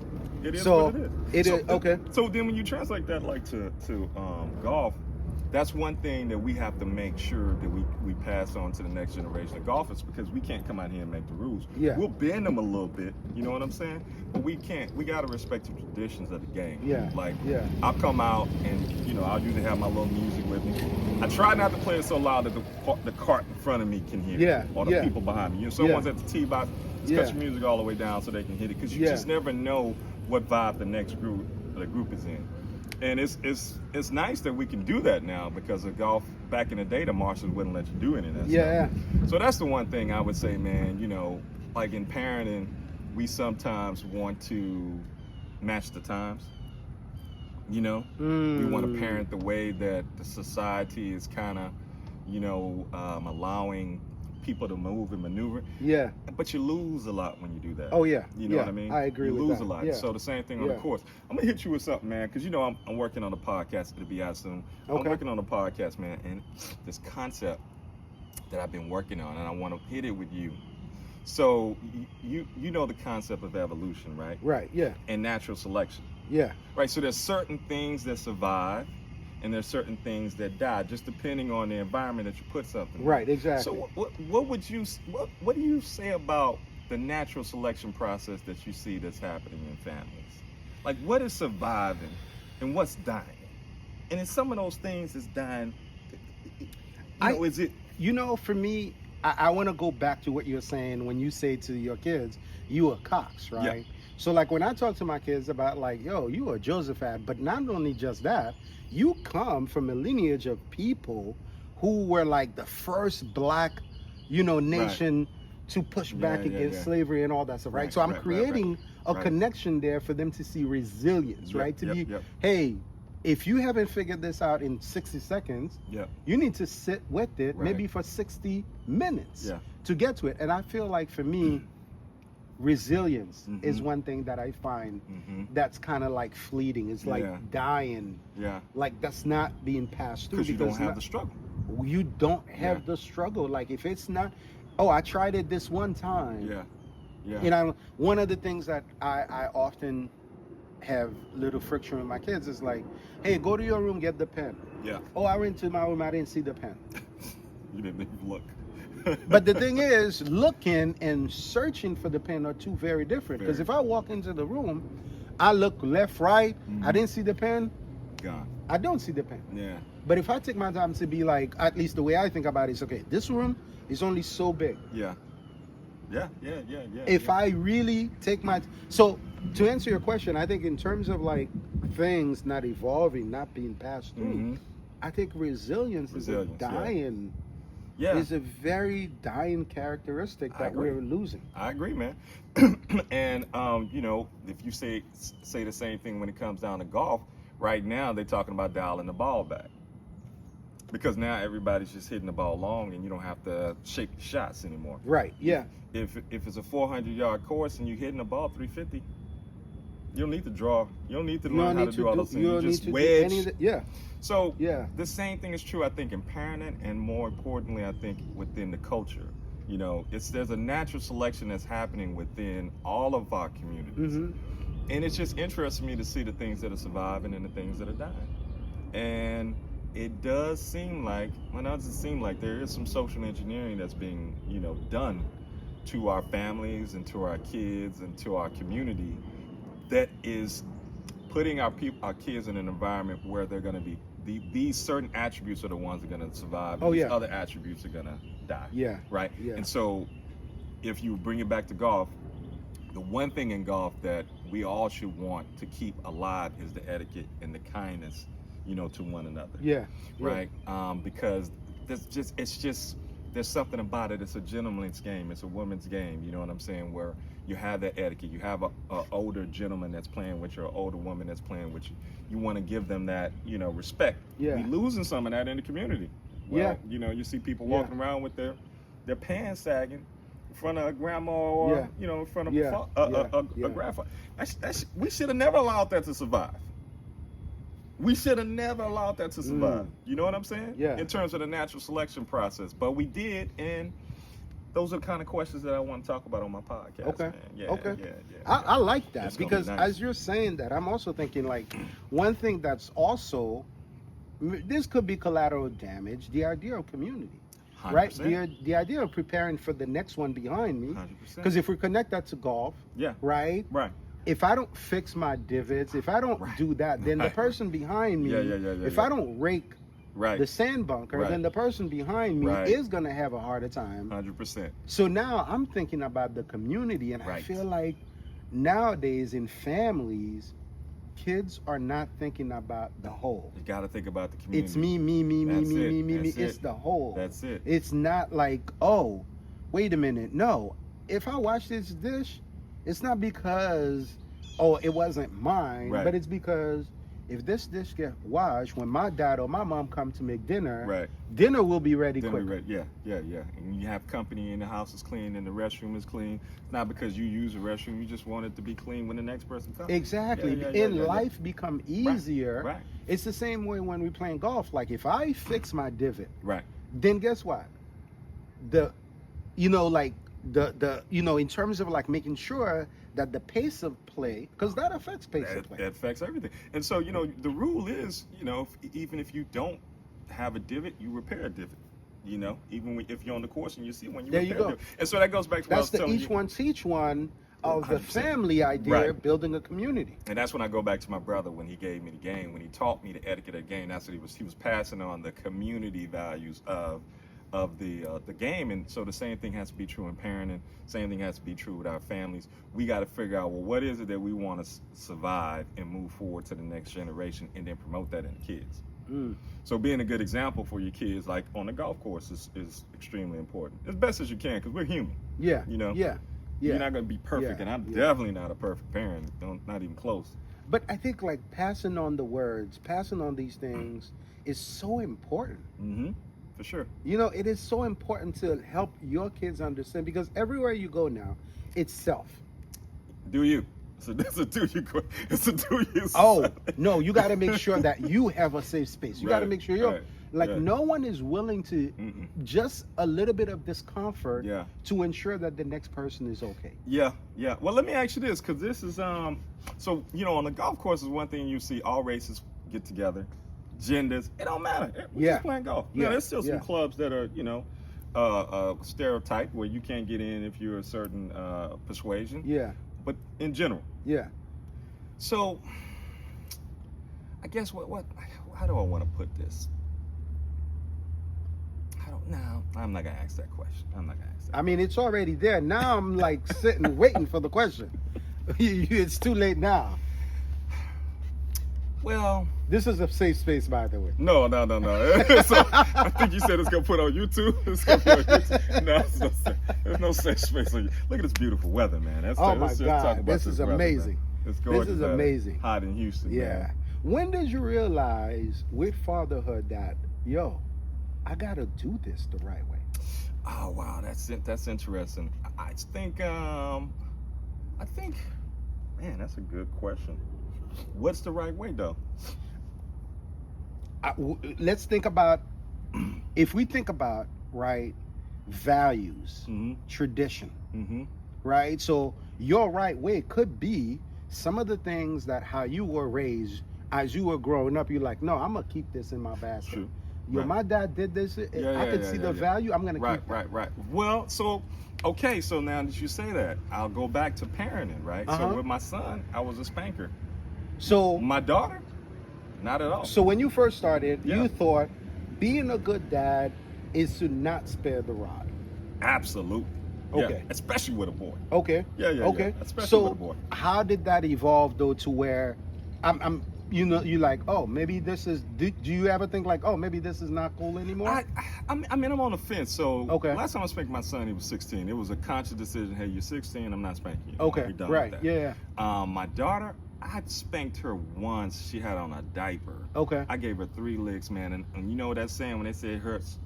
It is So, what it is. it is- okay. So then when you translate that like to golf, that's one thing that we have to make sure that we pass on to the next generation of golfers, because we can't come out here and make the rules. Yeah. We'll bend them a little bit, you know what I'm saying? But we can't. We got to respect the traditions of the game. Yeah, Like, yeah. I'll come out and, you know, I'll usually have my little music with me. I try not to play it so loud that the cart in front of me can hear Yeah, it, or the yeah. people behind me. You know, someone's Yeah. at the tee box, cut Yeah. your music all the way down so they can hit it, because you Yeah. just never know what vibe the group is in. And it's nice that we can do that now, because of golf back in the day, the marshals wouldn't let you do any of that Yeah. stuff. So that's the one thing I would say, man, you know, like in parenting, we sometimes want to match the times. You know, we want to parent the way that the society is kind of, allowing people to move and maneuver. Yeah. But you lose a lot when you do that. Oh yeah. You know what I mean? I agree you with lose that. a lot. Yeah. So the same thing on the course. I'm gonna hit you with something, man, because I'm working on a podcast. It'll be out soon. Okay. I'm working on a podcast, man, and this concept that I've been working on, and I want to hit it with you. So you know the concept of evolution, right? Right. Yeah. And natural selection. Yeah. Right. So there's certain things that survive, and there's certain things that die, just depending on the environment that you put something. Right. In. Exactly. So what do you say about the natural selection process that you see that's happening in families? Like, what is surviving and what's dying? And in some of those things is dying. Is it? For me, I want to go back to what you're saying when you say to your kids, you are Cox, right? Yeah. So like when I talk to my kids about like, yo, you are Josaphat, but not only just that, you come from a lineage of people who were like the first black, nation to push back against slavery and all that stuff, right? So I'm creating a connection there for them to see resilience, right? Hey, if you haven't figured this out in 60 seconds, you need to sit with it maybe for 60 minutes to get to it. And I feel like for me, resilience is one thing that I find that's kind of like fleeting. It's like dying. Yeah. Like that's not being passed through because you don't have the struggle. You don't have the struggle. Like if it's not, oh, I tried it this one time. Yeah. One of the things that I often have little friction with my kids is like, hey, go to your room, get the pen. Yeah. Oh, I went to my room, I didn't see the pen. You didn't even look. But the thing is, looking and searching for the pen are two very different. Because if I walk into the room, I look left, right, I didn't see the pen, gone. I don't see the pen. Yeah. But if I take my time to be like, at least the way I think about it is, okay, this room is only so big. Yeah. If I really take my... So, to answer your question, I think in terms of like things not evolving, not being passed through, I think resilience is a dying... Yeah. Is a very dying characteristic that we're losing. I agree, man. And if you say the same thing when it comes down to golf, right now they're talking about dialing the ball back. Because now everybody's just hitting the ball long and you don't have to shake the shots anymore. Right, yeah. If it's a 400-yard course and you're hitting the ball 350, you don't need to draw. You don't need to learn how to do all those things. You just wedge. So the same thing is true, I think, in parenting, and more importantly, I think within the culture. There's a natural selection that's happening within all of our communities, and it's just interesting me to see the things that are surviving and the things that are dying. And it does seem like, there is some social engineering that's being, done to our families and to our kids and to our community that is putting our kids in an environment where they're going to be these certain attributes are the ones that are going to survive. Oh, these other attributes are going to die. Yeah. Right? Yeah. And so if you bring it back to golf, the one thing in golf that we all should want to keep alive is the etiquette and the kindness, to one another. Yeah. Right? Because there's something about it. It's a gentleman's game. It's a woman's game. You know what I'm saying? Where you have that etiquette. You have a older gentleman that's playing with you, or older woman that's playing with you. You want to give them that, respect. Yeah. We're losing some of that in the community. Well, you see people walking around with their pants sagging in front of a grandma or, in front of a grandfather. We should have never allowed that to survive. We should have never allowed that to survive. You know what I'm saying? Yeah. In terms of the natural selection process. But we did, and those are the kind of questions that I want to talk about on my podcast. Okay. Man. Yeah, okay. Yeah. I like that, It's gonna because be nice. as you're saying that, I'm also thinking like one thing that's also, this could be collateral damage, the idea of community. 100%. Right? The idea of preparing for the next one behind me. 100%. Because if we connect that to golf, right? If I don't fix my divots, if I don't do that, then the person behind me, if I don't rake the sand bunker, then the person behind me is going to have a harder time. 100%. So now I'm thinking about the community, and I feel like nowadays in families, kids are not thinking about the whole. You got to think about the community. It's me. It's the whole. That's it. It's not like, oh, wait a minute. No, if I wash this dish, It's not because, oh, it wasn't mine, Right. but it's because if this dish get washed, when my dad or my mom come to make dinner, Right. dinner will be ready Then quick. we read, yeah. And you have company and the house is clean and the restroom is clean. It's not because you use the restroom, you just want it to be clean when the next person comes. Exactly. Life become easier. Right. It's the same way when we playing golf. Like if I fix my divot, Right. then guess what? The, you know, like the you know, in terms of like making sure that the pace of play, because that affects pace of play. That affects everything. And so, you know, the rule is, you know, even if you don't have a divot, you repair a divot. You know, even if you're on the course and you see one, you There repair you go. a divot. And so that goes back to what I That's was the telling each you. one teach one of the 100%. family idea, Right. building a community. And that's when I go back to my brother when he gave me the game, when he taught me the etiquette of the game. That's what he was passing on the community values of the game. And so the same thing has to be true in parenting. Same thing has to be true with our families. We got to figure out, well, what is it that we want to survive and move forward to the next generation, and then promote that in the kids. So being a good example for your kids, like on the golf course, is extremely important, as best as you can, because we're human. Yeah. You know. Yeah. You're not going to be perfect, Yeah. and I'm Yeah. definitely not a perfect parent. Not even close. But I think like passing on the words, passing on these things is so important. Mm-hmm. For sure. You know, it is so important to help your kids understand, because everywhere you go now, it's self. Do you? So that's a do you. It's a do you. Oh, no, you got to make sure that you have a safe space. You got to Right, make sure you're right, like, yeah. no one is willing to just a little bit of discomfort Yeah. to ensure that the next person is okay. Yeah. Well, let me ask you this, because this is so, you know, on the golf course is one thing you see all races get together, genders, it don't matter. We're Yeah. just playing golf. Yeah. Now, there's still some Yeah. clubs that are, you know, stereotyped where you can't get in if you're a certain persuasion. Yeah. But in general. Yeah. So, I guess how do I want to put this? No, I'm not gonna ask that question. I mean, it's already there. Now I'm like sitting waiting for the question. It's too late now. Well, This is a safe space, by the way. no. So, I think you said it's gonna put on YouTube. It's gonna put on YouTube. No, there's no safe space on you. Look at this beautiful weather, man. Oh my let's just talk God, about this is weather, amazing. man. It's gorgeous. This is out there. amazing. Hot in Houston. Yeah. Man. When did you realize with fatherhood that, yo, I gotta do this the right way? Oh wow, that's interesting. I think, man, that's a good question. What's the right way, though? Let's think about, if we think about, right, values, tradition, right? So your right way could be some of the things that how you were raised as you were growing up. You're like, no, I'm gonna keep this in my basket. True. Yo, Right. my dad did this. I could see the value. I'm gonna keep that. Right. Well, so okay, so now that you say that, I'll go back to parenting, right? So with my son, I was a spanker. So My daughter, not at all. So when you first started, Yeah. you thought being a good dad is to not spare the rod. Absolutely. Okay. Yeah, especially with a boy. Okay. Yeah. Okay. Especially So with a boy. how did that evolve though to where I'm you know, you like, oh, maybe this is, do you ever think like, oh, maybe this is not cool anymore? I mean, I'm on the fence. So Okay. last time I spanked my son, he was 16. It was a conscious decision. Hey, you're 16. I'm not spanking you. Okay, We're done right, with that. yeah. My daughter, I spanked her once. She had on a diaper. Okay. I gave her 3 licks, man. And you know what that's saying when they say it hurts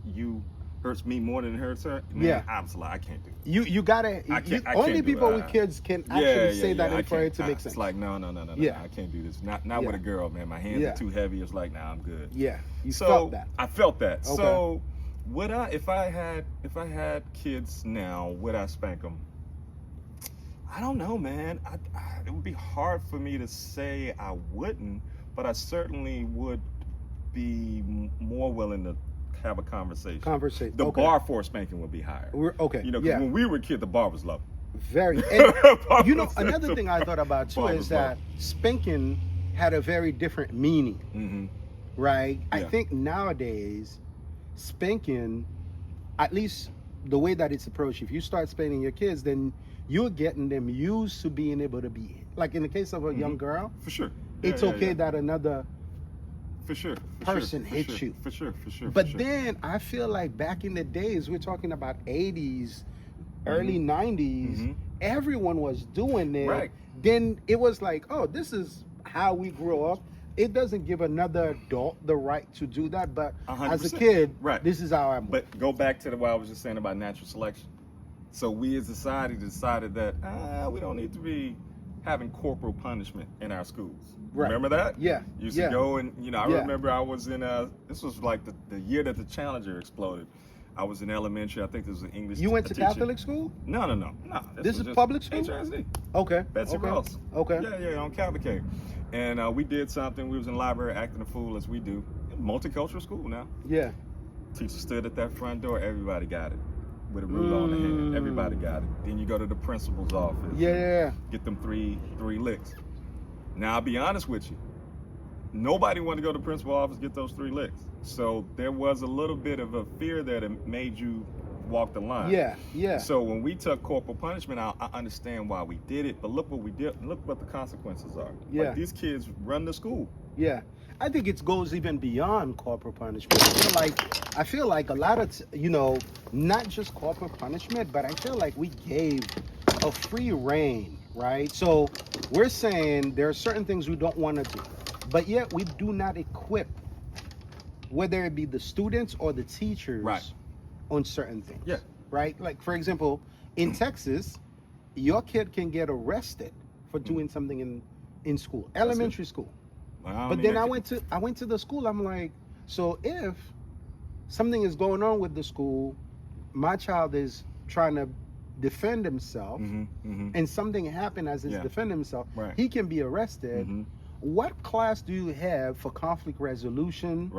me more than it hurts her? Man, Yeah. I was like, I can't do it. You gotta, I can't only do people it. with kids can actually say that I and for it can't. to make sense. It's like, no, Yeah. I can't do this. Not Yeah. with a girl, man. My hands Yeah. are too heavy. It's like, nah, I'm good. Yeah, you So felt that. I felt that. Okay. So would I, if I had kids now, would I spank them? I don't know, man. It would be hard for me to say I wouldn't, but I certainly would be more willing to have a conversation. The okay. bar for spanking would be higher. Okay, You know, 'cause yeah. when we were kids, the bar was low. Very. And, you know, Bar was- another thing I thought about too bar is was that spanking had a very different meaning, Mm-hmm. right? I Yeah. think nowadays, spanking, at least the way that it's approached, if you start spanking your kids, then you're getting them used to being able to be, like in the case of a young girl, For sure. it's okay that another For sure. person hits you. For sure. But then I feel like back in the days, we're talking about 80s, early 90s, everyone was doing it, Right. then it was like, oh, this is how we grew up. It doesn't give another adult the right to do that, but as a 100%. kid, Right. this is how I move. But go back to what I was just saying about natural selection. So we as a society decided that we don't need to be having corporal punishment in our schools. Right. Remember that? Yeah. Used Yeah. to go and, I Yeah. remember I was in, this was like the year that the Challenger exploded. I was in elementary. I think this was an English You went to teacher. Catholic school? No. This was is just public school? HRSD. Okay. Betsy okay. Ross. Okay. Yeah, on Cavalcade. And we did something. We was in the library acting a fool as we do. Multicultural school now. Yeah. Teacher stood at that front door. Everybody got it. With a ruler on the hand. Everybody got it. Then you go to the principal's office. Yeah. Get them three licks. Now, I'll be honest with you. Nobody wanted to go to the principal's office get those 3 licks. So there was a little bit of a fear that it made you walk the line. Yeah. So when we took corporal punishment out, I understand why we did it, but look what we did. Look what the consequences are. Yeah. Like, these kids run the school. Yeah. I think it goes even beyond corporal punishment. I feel like a lot of, not just corporal punishment, but I feel like we gave a free reign, right? So we're saying there are certain things we don't want to do, but yet we do not equip, whether it be the students or the teachers, Right. on certain things. Yeah. Right? Like, for example, in Texas, your kid can get arrested for doing something in school, elementary school. But then I went to the school. I'm like, so if something is going on with the school, my child is trying to defend himself, and something happened as he's defending himself, Right. he can be arrested. What class do you have for conflict resolution?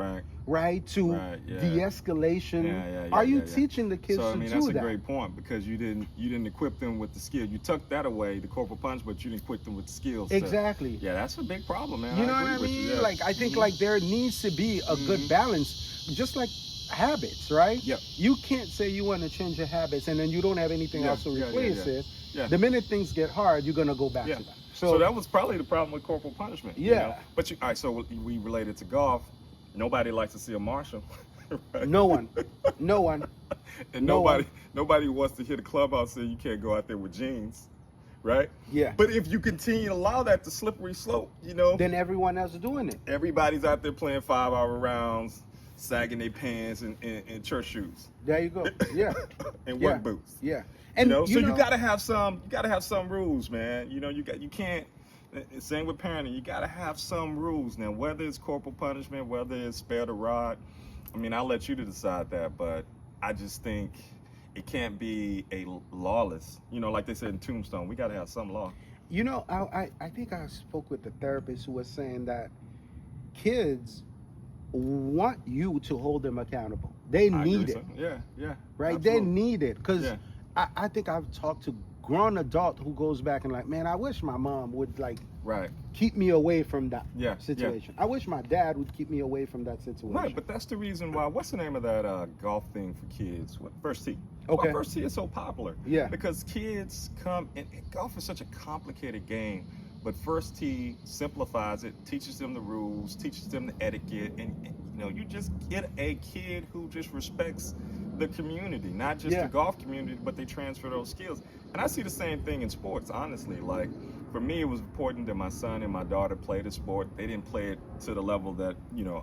Right? To de-escalation. Yeah, Are you yeah. teaching the kids so, to that's do a that? great point, because you didn't equip them with the skill. You took that away, the corporal punishment, but you didn't equip them with the skills. Exactly. Yeah, that's a big problem, man. You know I what I agree with mean? you, yeah. Like, I think like there needs to be a good balance, just like habits, right? Yep. You can't say you want to change your habits and then you don't have anything else to replace it. Yeah. The minute things get hard, you're gonna go back to that. So that was probably the problem with corporal punishment. Yeah. But all right, so we related to golf. Nobody likes to see a marshal. Right? No one. And No nobody wants to hear the clubhouse say you can't go out there with jeans, right? Yeah. But if you continue to allow that to slippery slope, Then everyone else is doing it. everybody's out there playing 5-hour rounds, sagging their pants and church shoes. There you go. Yeah. And Yeah. work boots. Yeah. And So you gotta have some rules, man. You can't. Same with parenting. You gotta have some rules now. Whether it's corporal punishment, whether it's spare the rod. I mean, I'll let you to decide that, but I just think it can't be a lawless. Like they said in Tombstone, we gotta have some law. I think I spoke with the therapist who was saying that kids want you to hold them accountable. They need it. Yeah. Right? Absolutely. They need it. Because Yeah. I think I've talked to grown adult who goes back and like, man, I wish my mom would Right. keep me away from that Yeah, situation. I wish my dad would keep me away from that situation. Right, but that's the reason why. What's the name of that golf thing for kids? First tee. Okay. Why First tee is so popular? Yeah. Because kids come, and golf is such a complicated game, but First Tee simplifies it, teaches them the rules, teaches them the etiquette, and you just get a kid who just respects the community, not just the golf community, but they transfer those skills. And I see the same thing in sports, honestly. Like, for me, it was important that my son and my daughter played a sport. They didn't play it to the level that,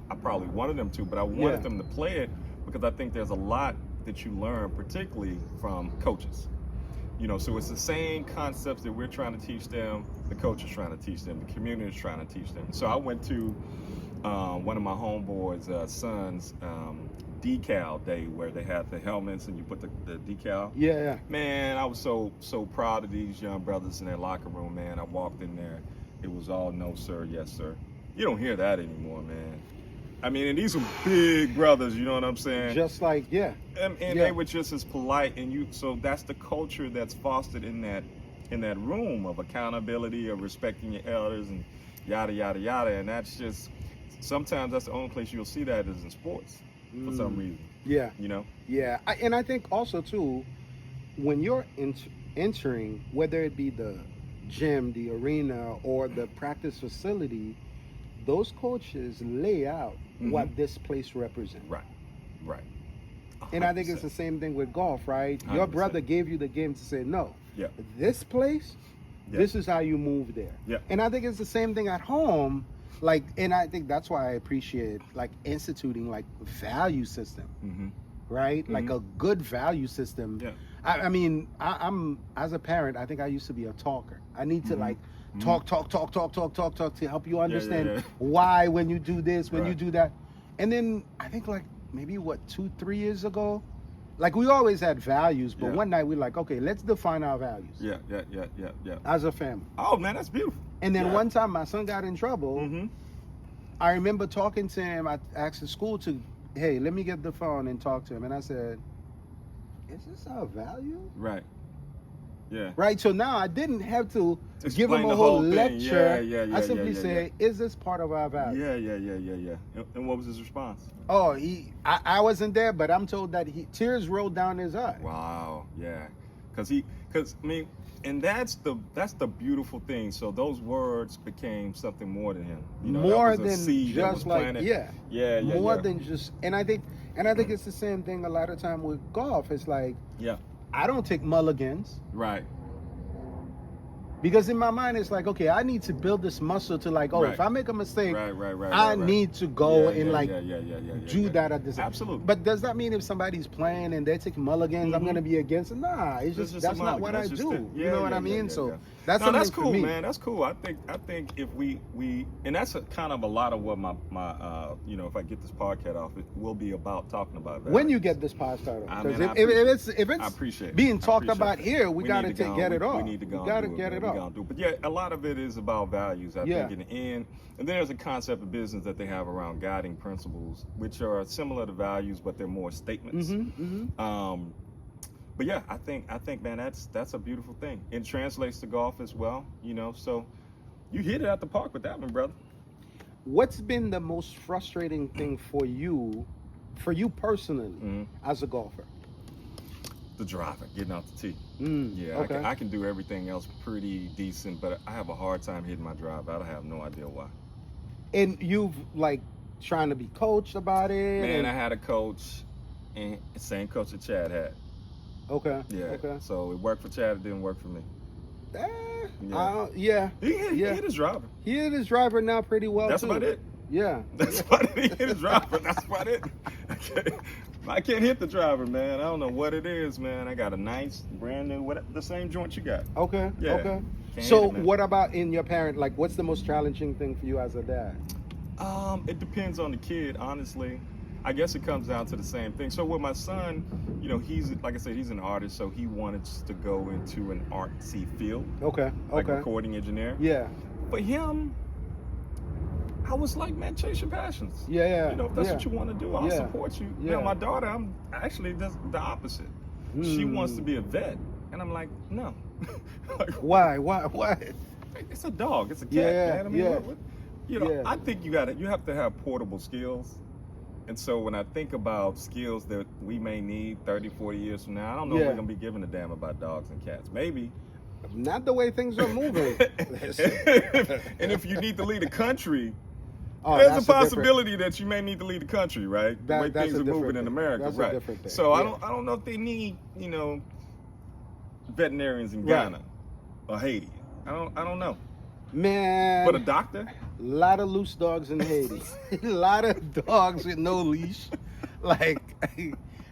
I probably wanted them to, but I wanted them to play it because I think there's a lot that you learn, particularly from coaches. So it's the same concepts that we're trying to teach them, the coach is trying to teach them, the community is trying to teach them. So I went to one of my homeboys' sons' decal day where they had the helmets and you put the decal. Yeah. Man, I was so proud of these young brothers in their locker room, man. I walked in there, it was all no sir, yes sir. You don't hear that anymore, man. I mean, and these are big brothers, you know what I'm saying? Just like, And they were just as polite, and so that's the culture that's fostered in that room of accountability, of respecting your elders, and yada yada yada. And that's just sometimes that's the only place you'll see that is in sports for some reason. Yeah. Yeah. And I think also too, when you're entering, whether it be the gym, the arena, or the practice facility, those coaches lay out what this place represents. Right. 100%. And I think it's the same thing with golf, right? 100%. Your brother gave you the game to say, no, Yeah. This place, Yeah. this is how you move there. Yeah. And I think it's the same thing at home. Like, and I think that's why I appreciate like instituting like value system, Mm-hmm. right? Like a good value system. Yeah. I mean, I'm as a parent, I think I used to be a talker. I need to like talk to help you understand yeah. why when you do this, when you Right. do that. And then I think like maybe 2-3 years ago, like we always had values, but Yeah. one night we're like, okay, let's define our values Yeah. as a family. Oh man, that's beautiful. And then Yeah. one time my son got in trouble. Mm-hmm. I remember talking to him. I asked the school to, hey, let me get the phone and talk to him. And I said, is this our value? Right. Yeah. Right. So now I didn't have to give Explain him a the whole whole thing. lecture. Yeah, I simply yeah. say, is this part of our value? Yeah. And what was his response? Oh, I wasn't there, but I'm told that tears rolled down his eye. Wow. Yeah. Because I mean, and that's the beautiful thing. So those words became something more than him. You know, More that was a than seed that was just like planted. yeah. More yeah. than just, and I think it's the same thing a lot of time with golf. It's like Yeah. I don't take mulligans. Right. Because in my mind, it's like, okay, I need to build this muscle to like, Right. if I make a mistake, Right. I need to go and like yeah, do that at this. Absolutely. But does that mean if somebody's playing and they take mulligans, I'm going to be against it? Nah, it's That's just a that's not mulligan. what That's I just do. it. You know what I mean? So that's no, something that's for cool, me. man. That's cool. I think if we and that's kind of a lot of what my you know, if I get this podcast off, it will be about talking about that. When you get this pod started, I because mean, if I it's appreciate it. being I talked appreciate about it. here, we got to need get it off. We need to go. We got to do it, get man. it We off. gonna do it. But yeah, a lot of it is about values. I think in the end, and then there's a concept of business that they have around guiding principles, which are similar to values, but they're more statements. But yeah, I think man, that's a beautiful thing. It translates to golf as well, you know. So you hit it at the park with that one, brother. What's been the most frustrating thing for you personally, as a golfer? The driver, getting out the tee. Yeah, okay. I can do everything else pretty decent, but I have a hard time hitting my drive. I have no idea why. And you've like trying to be coached about it? Man, I had a coach, and same coach that Chad had. Okay. Yeah. Okay. So it worked for Chad. It didn't work for me. Yeah. He hit his driver. He hit his driver now pretty well. That's too. about it. Yeah. That's about it. He hit his driver. That's about it. I can't hit the driver, man. I don't know what it is, man. I got a nice, brand new, the same joint you got. Okay. Yeah. Okay. Can't So hit it, man. what about in your parent? Like, what's the most challenging thing for you as a dad? It depends on the kid, honestly. I guess it comes down to the same thing. So with my son, you know, he's, like I said, he's an artist, so he wanted to go into an artsy field. Okay. Like Okay. recording engineer. Yeah. For him, I was like, man, chase your passions. Yeah. You know, if that's what you want to do, I'll Yeah. support you. Yeah. Now, my daughter, I'm actually the opposite. She wants to be a vet. And I'm like, no. Like, Why? it's a dog. It's a cat, Yeah, man. I mean, yeah. you know, Yeah. I think you have to have portable skills. And so when I think about skills that we may need 30, 40 years from now, I don't know if Yeah. we're going to be giving a damn about dogs and cats. Maybe. Not the way things are moving. And if you need to lead a country, Oh, there's a that's different- possibility that you may need to lead the country, right? The way that's things a are moving different in thing. America, That's a right? different thing. So Yeah. I don't know if they need, you know, veterinarians in Right. Ghana or Haiti. I don't know. Man. But a doctor? A lot of loose dogs in Haiti. A lot of dogs with no leash, like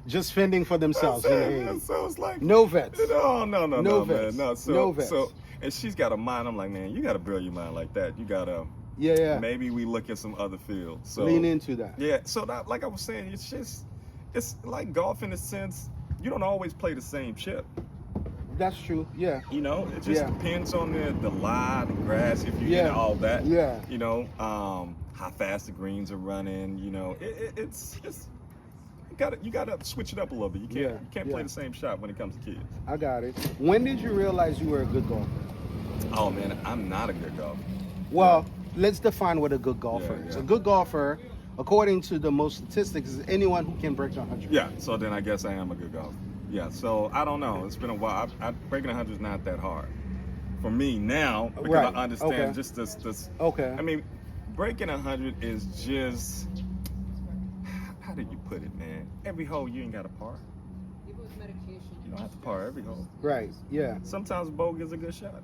just fending for themselves in Haiti. So it's like No vets. No, No vets. man. No, so, No vets. So, and she's got a mind. I'm like, man, you got to build your mind like that. You got to. Yeah. Maybe we look at some other fields. So Lean into that. Yeah. So that, like I was saying, it's like golf in a sense. You don't always play the same chip. That's true. Yeah. You know, it just Yeah. depends on the lie, the grass, if you Yeah. into all that. Yeah. You know, how fast the greens are running. You know, it's you gotta switch it up a little bit. You can't play Yeah. the same shot when it comes to kids. I got it. When did you realize you were a good golfer? Oh man, I'm not a good golfer. Well, let's define what a good golfer is. Yeah. A good golfer, according to the most statistics, is anyone who can break 100. Yeah, so then I guess I am a good golfer. Yeah, so I don't know. It's been a while. Breaking 100 is not that hard for me now because Right. I understand Okay. just this. Okay. I mean, breaking 100 is just, how did you put it, man? Every hole you ain't got a par. You don't have to par every hole. Right. Yeah. Sometimes bogey is a good shot.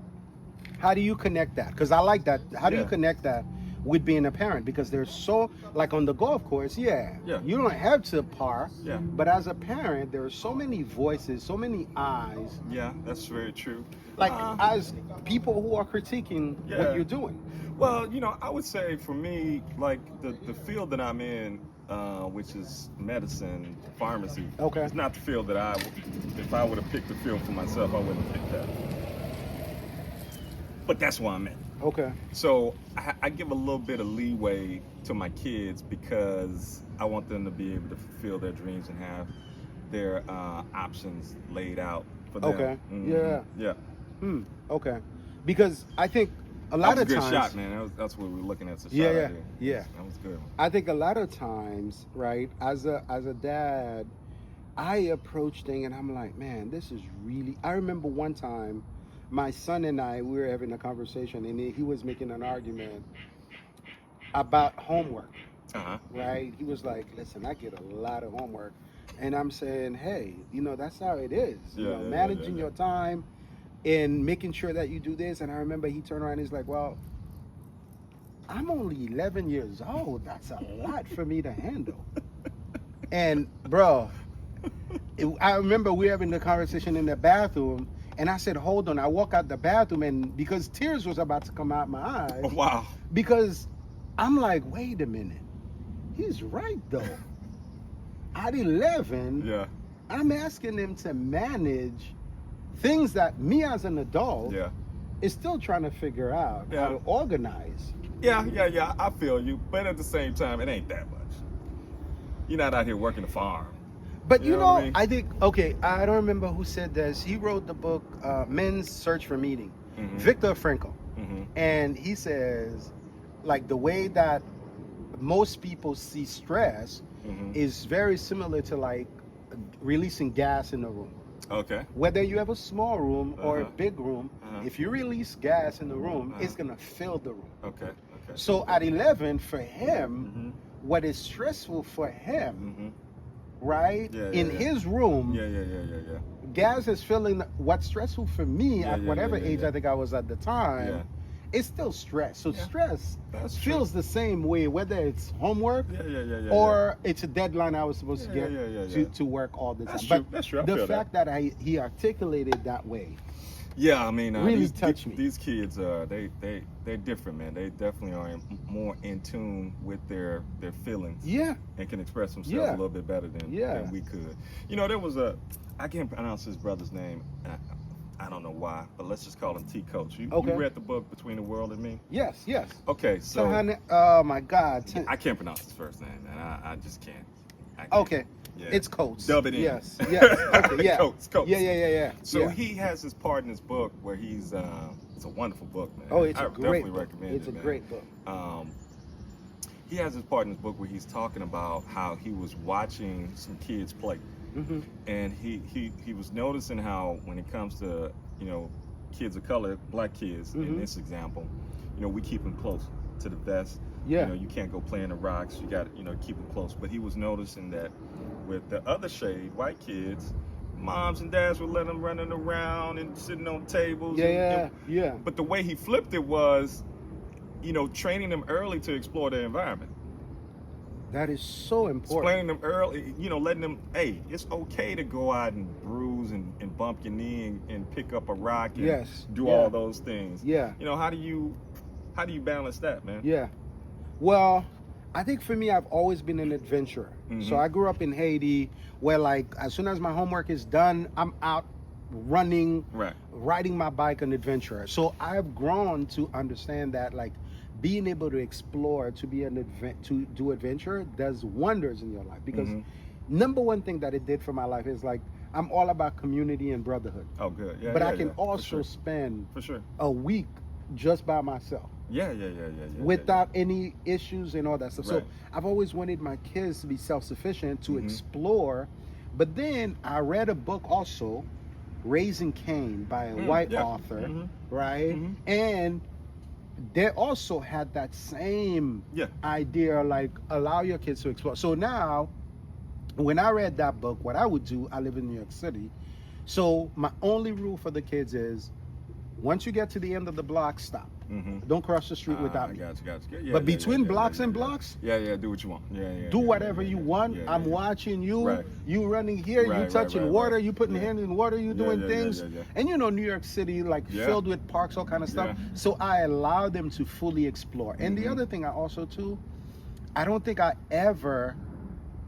How do you connect that? Because I like that. How do you Yeah. connect that with being a parent? Because there's so, like on the golf course, Yeah. you don't have to par. Yeah. But as a parent, there are so many voices, so many eyes, Yeah, that's very true. like as people who are critiquing Yeah. what you're doing. Well, you know, I would say for me, like the field that I'm in, which is medicine, pharmacy, Okay. it's not the field that if I would have picked the field for myself, I wouldn't have picked that. But that's why I'm in. Okay. So I give a little bit of leeway to my kids because I want them to be able to fulfill their dreams and have their options laid out for them. Okay. Mhm. Yeah. Yeah. Okay. Because I think a lot That of was a good times. shot, man. That's what we were looking at. Yeah, Shot yeah, right here. yeah. That was good. I think a lot of times, right, as a dad, I approach things and I'm like, man, this is really. I remember one time, my son and I, we were having a conversation, and he was making an argument about homework, right? He was like, listen, I get a lot of homework, and I'm saying, hey, that's how it is. Managing your time and making sure that you do this. And I remember he turned around and he's like, well, I'm only 11 years old. That's a lot for me to handle. And bro, I remember we were having the conversation in the bathroom, and I said, hold on. I walk out the bathroom, and because tears was about to come out my eyes. Oh, wow. Because I'm like, wait a minute. He's right though. At 11, Yeah. I'm asking him to manage things that me as an adult Yeah. is still trying to figure out how to organize. Yeah. I feel you, but at the same time, it ain't that much. You're not out here working the farm. But You know what I mean? I think, okay, I don't remember who said this. He wrote the book, Men's Search for Meaning, Viktor Frankl. And he says, like, the way that most people see stress is very similar to, like, releasing gas in a room. Okay. Whether you have a small room or a big room, if you release gas in the room, it's going to fill the room. Okay. So at 11, for him, what is stressful for him, right? In his room, Yeah. gas is filling. What's stressful for me at whatever age I think I was at the time, Yeah. it's still stress. So stress That's feels the same way, whether it's homework Yeah. or it's a deadline I was supposed to get Yeah. to work all the time. That's But true. That's true. I the feel fact that he articulated that way, Yeah, I mean, really these, touched me. These kids, they're different, man. They definitely are more in tune with their feelings. yeah, And can express themselves Yeah. a little bit better than we could. There was I can't pronounce his brother's name. I don't know why, but let's just call him T. Coach. You read the book Between the World and Me? yes. Okay, so Oh my God. I can't pronounce his first name, man. I just can't. I can't. Okay. Yeah. It's Coates. Dub it in. Yes. Okay. Yeah. Coates. Yeah. So he has his part in his book where he's it's a wonderful book, man. Oh, it's I a great definitely book. recommend It's it, a man. great book. He has his part in his book where he's talking about how he was watching some kids play, and he was noticing how when it comes to kids of color, black kids in this example, we keep them close to the vest. Yeah. You can't go play in the rocks. You got to keep them close. But he was noticing that with the other shade, white kids, moms and dads would let them running around and sitting on tables. Yeah. But the way he flipped it was, training them early to explore their environment. That is so important. Explaining them early, letting them, hey, it's okay to go out and bruise and bump your knee and pick up a rock and do all those things. Yeah. How do you balance that, man? Yeah. Well, I think for me, I've always been an adventurer. So I grew up in Haiti where, like, as soon as my homework is done, I'm out running, riding my bike, an adventurer. So I've grown to understand that, like, being able to explore, to be to do adventure does wonders in your life. Because number one thing that it did for my life is, like, I'm all about community and brotherhood. Oh, good. Yeah. But I can also spend a week just by myself. Yeah. Without any issues and all that stuff. So I've always wanted my kids to be self-sufficient, to explore. But then I read a book also, Raising Cain, by a white author, right? And they also had that same idea, like, allow your kids to explore. So now, when I read that book, what I would do, I live in New York City. So my only rule for the kids is, once you get to the end of the block, stop. Don't cross the street without me. Gotcha. Yeah, But between blocks and blocks, do what you want. do whatever you want. I'm watching you. Right. You running here. You touching water. You putting hand in water. You doing things. Yeah. And you know, New York City, like filled with parks, all kind of stuff. So I allow them to fully explore. And the other thing I also too, I don't think I ever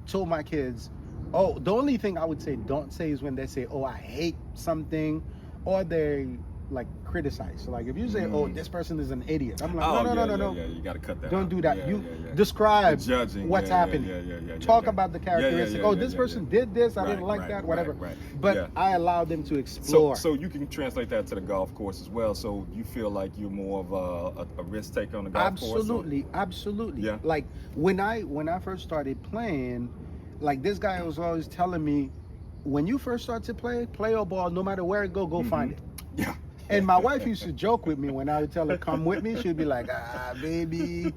told my kids, oh, the only thing I would say don't say is when they say, oh, I hate something, or they like criticize. So like if you say, oh, this person is an idiot, I'm like, no. Yeah, you gotta cut that. Don't do that. Yeah, describe judging, what's happening. Talk about the characteristics. This person did this. I didn't like that. Whatever. But I allow them to explore. So you can translate that to the golf course as well. So you feel like you're more of a risk taker on the golf course. Absolutely. Yeah. Like when I first started playing, like this guy was always telling me, when you first start to play your ball, no matter where it go find it. Yeah. And my wife used to joke with me when I would tell her, come with me. She'd be like, baby,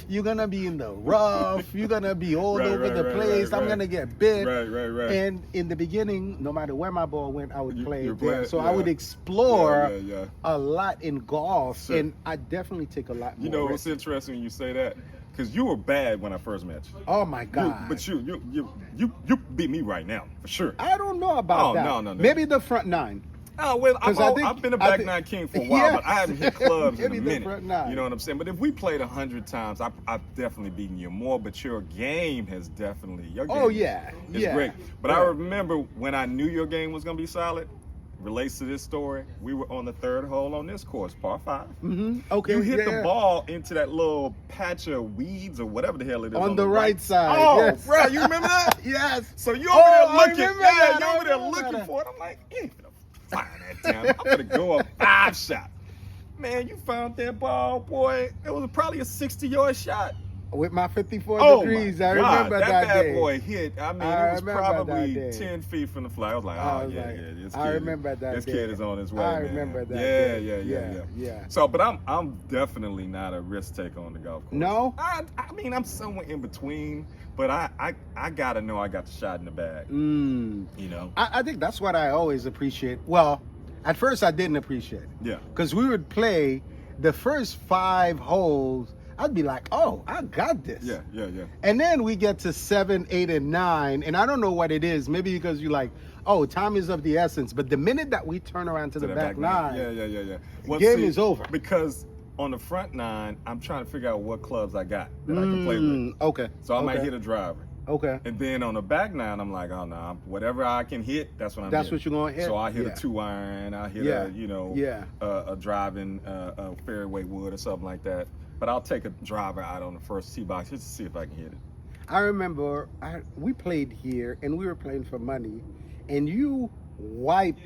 you're going to be in the rough. You're going to be all over the place. I'm going to get bit. Right. And in the beginning, no matter where my ball went, I would play it there. So I would explore a lot in golf. Sure. And I definitely take a lot more. You know, what's interesting when you say that? Because you were bad when I first met you. Oh my God! But you beat me right now for sure. I don't know about that. No. Maybe the front nine. Oh well, I've been a back nine king for a while, but I haven't hit clubs in a minute. You know what I'm saying? But if we played 100 times, I've definitely beaten you more. But your game has definitely it's great. But I remember when I knew your game was gonna be solid. Relates to this story. We were on the third hole on this course, par 5. Okay. You hit the ball into that little patch of weeds or whatever the hell it is on the right side. Oh, yes. bro, you remember that? Yes. So you over there looking. You over there looking for it. I'm like, you ain't gonna fire that down. I'm gonna go a 5 shot. Man, you found that ball, boy. It was probably a 60-yard shot. With my 54 degrees, I remember that day. That bad boy hit. I mean, it was probably 10 feet from the flag. I was like, this kid. I remember that This day. kid is on his way, I man. remember that day. Yeah. So, but I'm definitely not a risk taker on the golf course. No? I mean, I'm somewhere in between, but I gotta know I got the shot in the bag. You know? I think that's what I always appreciate. Well, at first I didn't appreciate it. Yeah. Because we would play the first 5 holes. I'd be like, oh, I got this. Yeah. And then we get to 7, 8, and 9, and I don't know what it is. Maybe because you're like, oh, time is of the essence. But the minute that we turn around to the back 9, well, game is over. Because on the front 9, I'm trying to figure out what clubs I got that I can play with. Okay. So I might hit a driver. Okay. And then on the back 9, I'm like, oh no, whatever I can hit, that's what I'm That's hitting. what you're gonna hit. So I hit a 2-iron, I hit a driving fairway wood or something like that. But I'll take a driver out on the first tee box just to see if I can hit it. I remember we played here and we were playing for money, and you wiped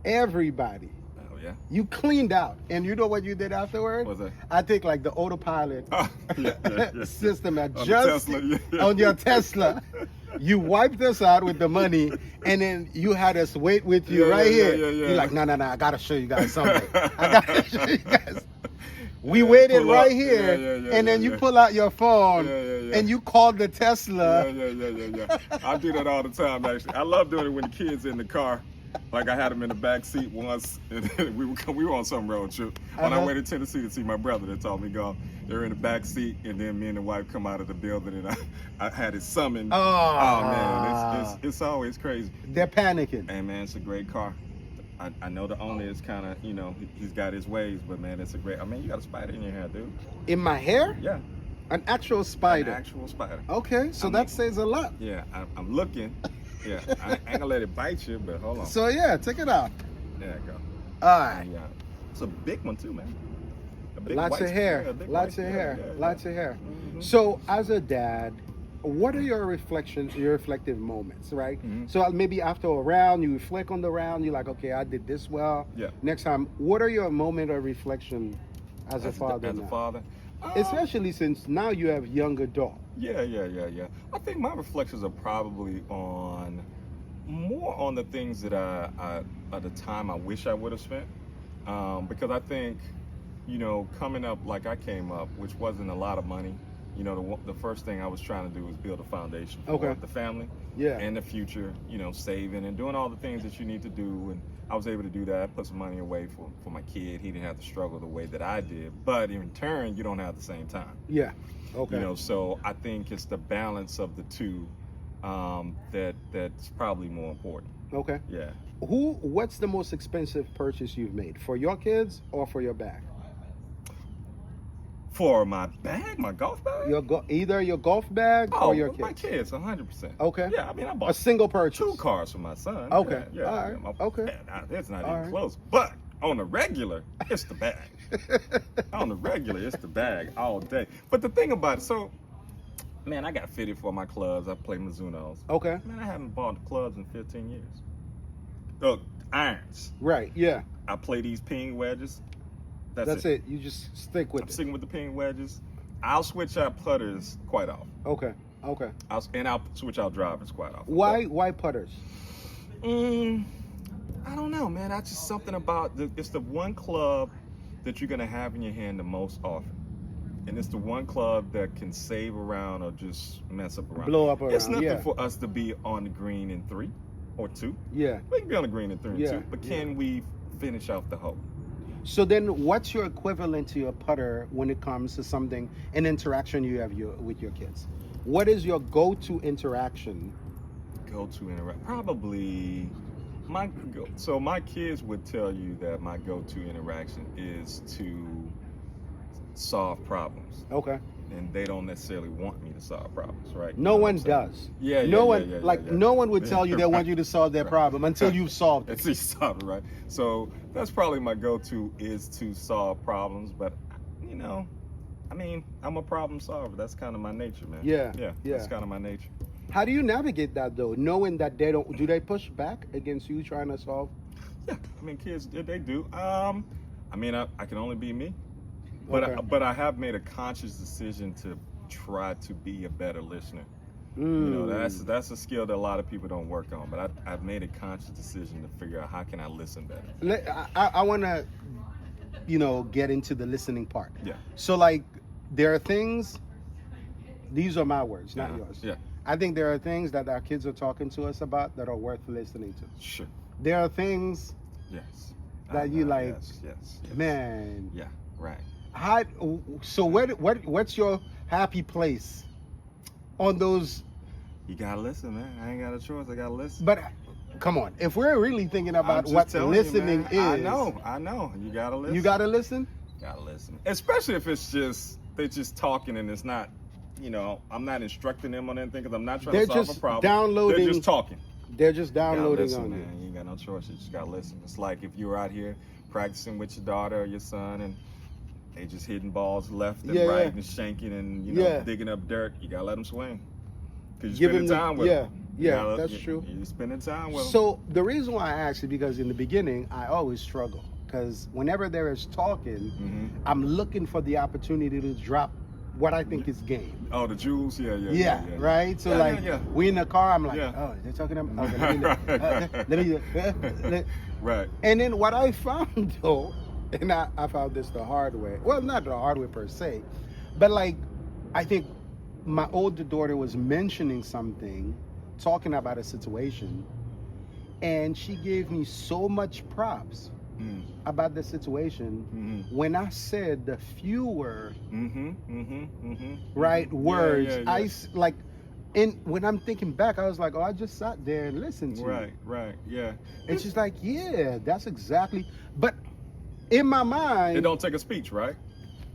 everybody. Oh yeah. You cleaned out, and you know what you did afterward? What's that? I think like the autopilot system adjusted on your Tesla. You wiped us out with the money, and then you had us wait with you here. You're like, no, I gotta show you guys something. I gotta show you guys. We waited right here, and then you pull out your phone, and you called the Tesla. Yeah. I do that all the time, actually. I love doing it when the kids in the car. Like I had them in the back seat once, and we were on some road trip. On our way to Tennessee to see my brother that taught me golf. They were in the back seat, and then me and the wife come out of the building, and I had it summoned. Oh man, it's always crazy. They're panicking. Hey man, it's a great car. I know the owner is kind of, he's got his ways, but man, it's a great. I mean, you got a spider in your hair, dude. In my hair? Yeah. An actual spider. An actual spider. Okay, so that says a lot. Yeah, I'm looking. Yeah, I ain't gonna let it bite you, but hold on. So yeah, take it out. There you go. All right. Yeah, it's a big one too, man. Lots of hair. Lots of hair. Lots of hair. So as a dad, what are your reflective moments, right? So maybe after a round, you reflect on the round. You're like, okay, I did this well. Yeah. Next time, what are your moment of reflection as a father? As a father, especially since now you have young adult. Yeah. I think my reflections are probably more on the things that I at the time I wish I would have spent, because I think, coming up like I came up, which wasn't a lot of money. you know, the first thing I was trying to do was build a foundation for Okay. the family Yeah. and the future, you know, saving and doing all the things that you need to do. And I was able to do that, put some money away for my kid. He didn't have to struggle the way that I did, but in turn, you don't have the same time. Yeah. Okay. You know, so I think it's the balance of the two that's probably more important. Okay. Yeah. What's the most expensive purchase you've made for your kids or for your bag? For my bag, my golf bag? Either your golf bag or your kids. My kids, 100%. Okay. Yeah, I mean, I A bought single purchase. 2 cars for my son. Okay. Yeah, All right. Okay. That's not All even right. close. But on the regular, it's the bag. On the regular, it's the bag all day. But the thing about it, so, man, I got fitted for my clubs. I play Mizunos. Okay. Man, I haven't bought clubs in 15 years. Look, irons. Right. Yeah. I play these ping wedges. That's it. You just stick with I'm it. sticking with the ping wedges. I'll switch out putters quite often. Okay. Okay. I'll switch out drivers quite often. Why putters? I don't know, man. That's just something about it's the one club that you're gonna have in your hand the most often, and it's the one club that can save around or just mess up around. Blow up around. It's nothing Yeah. for us to be on the green in 3 or 2. Yeah. We can be on the green in 3 and Yeah, 2, but can we finish off the hole? So then, what's your equivalent to your putter when it comes to an interaction you have with your kids? What is your go-to interaction? Go-to interaction, probably my kids would tell you that my go-to interaction is to solve problems, Okay. and they don't necessarily want me to solve problems, right? No one does. Yeah, No yeah, one yeah, like yeah. no one would tell you they want you to solve their problem until you've solved it. It's to solve it, right? So that's probably my go-to is to solve problems, but you know, I mean, I'm a problem solver. That's kind of my nature, man. Yeah. That's kind of my nature. How do you navigate that though, knowing that they don't? Do they push back against you trying to solve? Yeah, I mean, kids, they do. I mean, I can only be me, but Okay. but I have made a conscious decision to try to be a better listener. You know, that's a skill that a lot of people don't work on, but I've made a conscious decision to figure out how can I listen better. I want to, get into the listening part. Yeah. So like, there are things. These are my words, not yours. Yeah. I think there are things that our kids are talking to us about that are worth listening to. Sure. There are things Yes. that you like. Yes. Man. Yeah. Right. So what's your happy place on those? You gotta listen, man. I ain't got a choice. I gotta listen. But come on, if we're really thinking I'm about just what telling you, listening man. is, I know. You gotta listen. you gotta listen. Gotta listen. Especially if it's just they're just talking and it's not, I'm not instructing them on anything because I'm not trying They're to solve just a problem. downloading- They're just talking. They're just You gotta downloading listen, on man. you. You ain't got no choice. You just gotta listen. It's like if you were out here practicing with your daughter or your son and they just hitting balls left and Yeah, right yeah. and shanking and Yeah. digging up dirt. You gotta let them swing. Because Give you're him spending the- time with yeah, them. yeah, that's true. You're spending time with them. So the reason why I asked is because in the beginning I always struggle because whenever there is talking, Mhm. I'm looking for the opportunity to drop what I think is game. Oh, the jewels? Yeah, right. So Yeah. we in the car. I'm like, Yeah. oh, they're talking about. Okay, let me. Right. And then what I found though, and I found this the hard way. Well, not the hard way per se, but like I think my older daughter was mentioning something, talking about a situation, and she gave me so much props about the situation when I said the fewer right words. When I'm thinking back, I was like, oh, I just sat there and listened to you. Right, yeah. And she's like, yeah, that's exactly. But in my mind, It don't take a speech, right?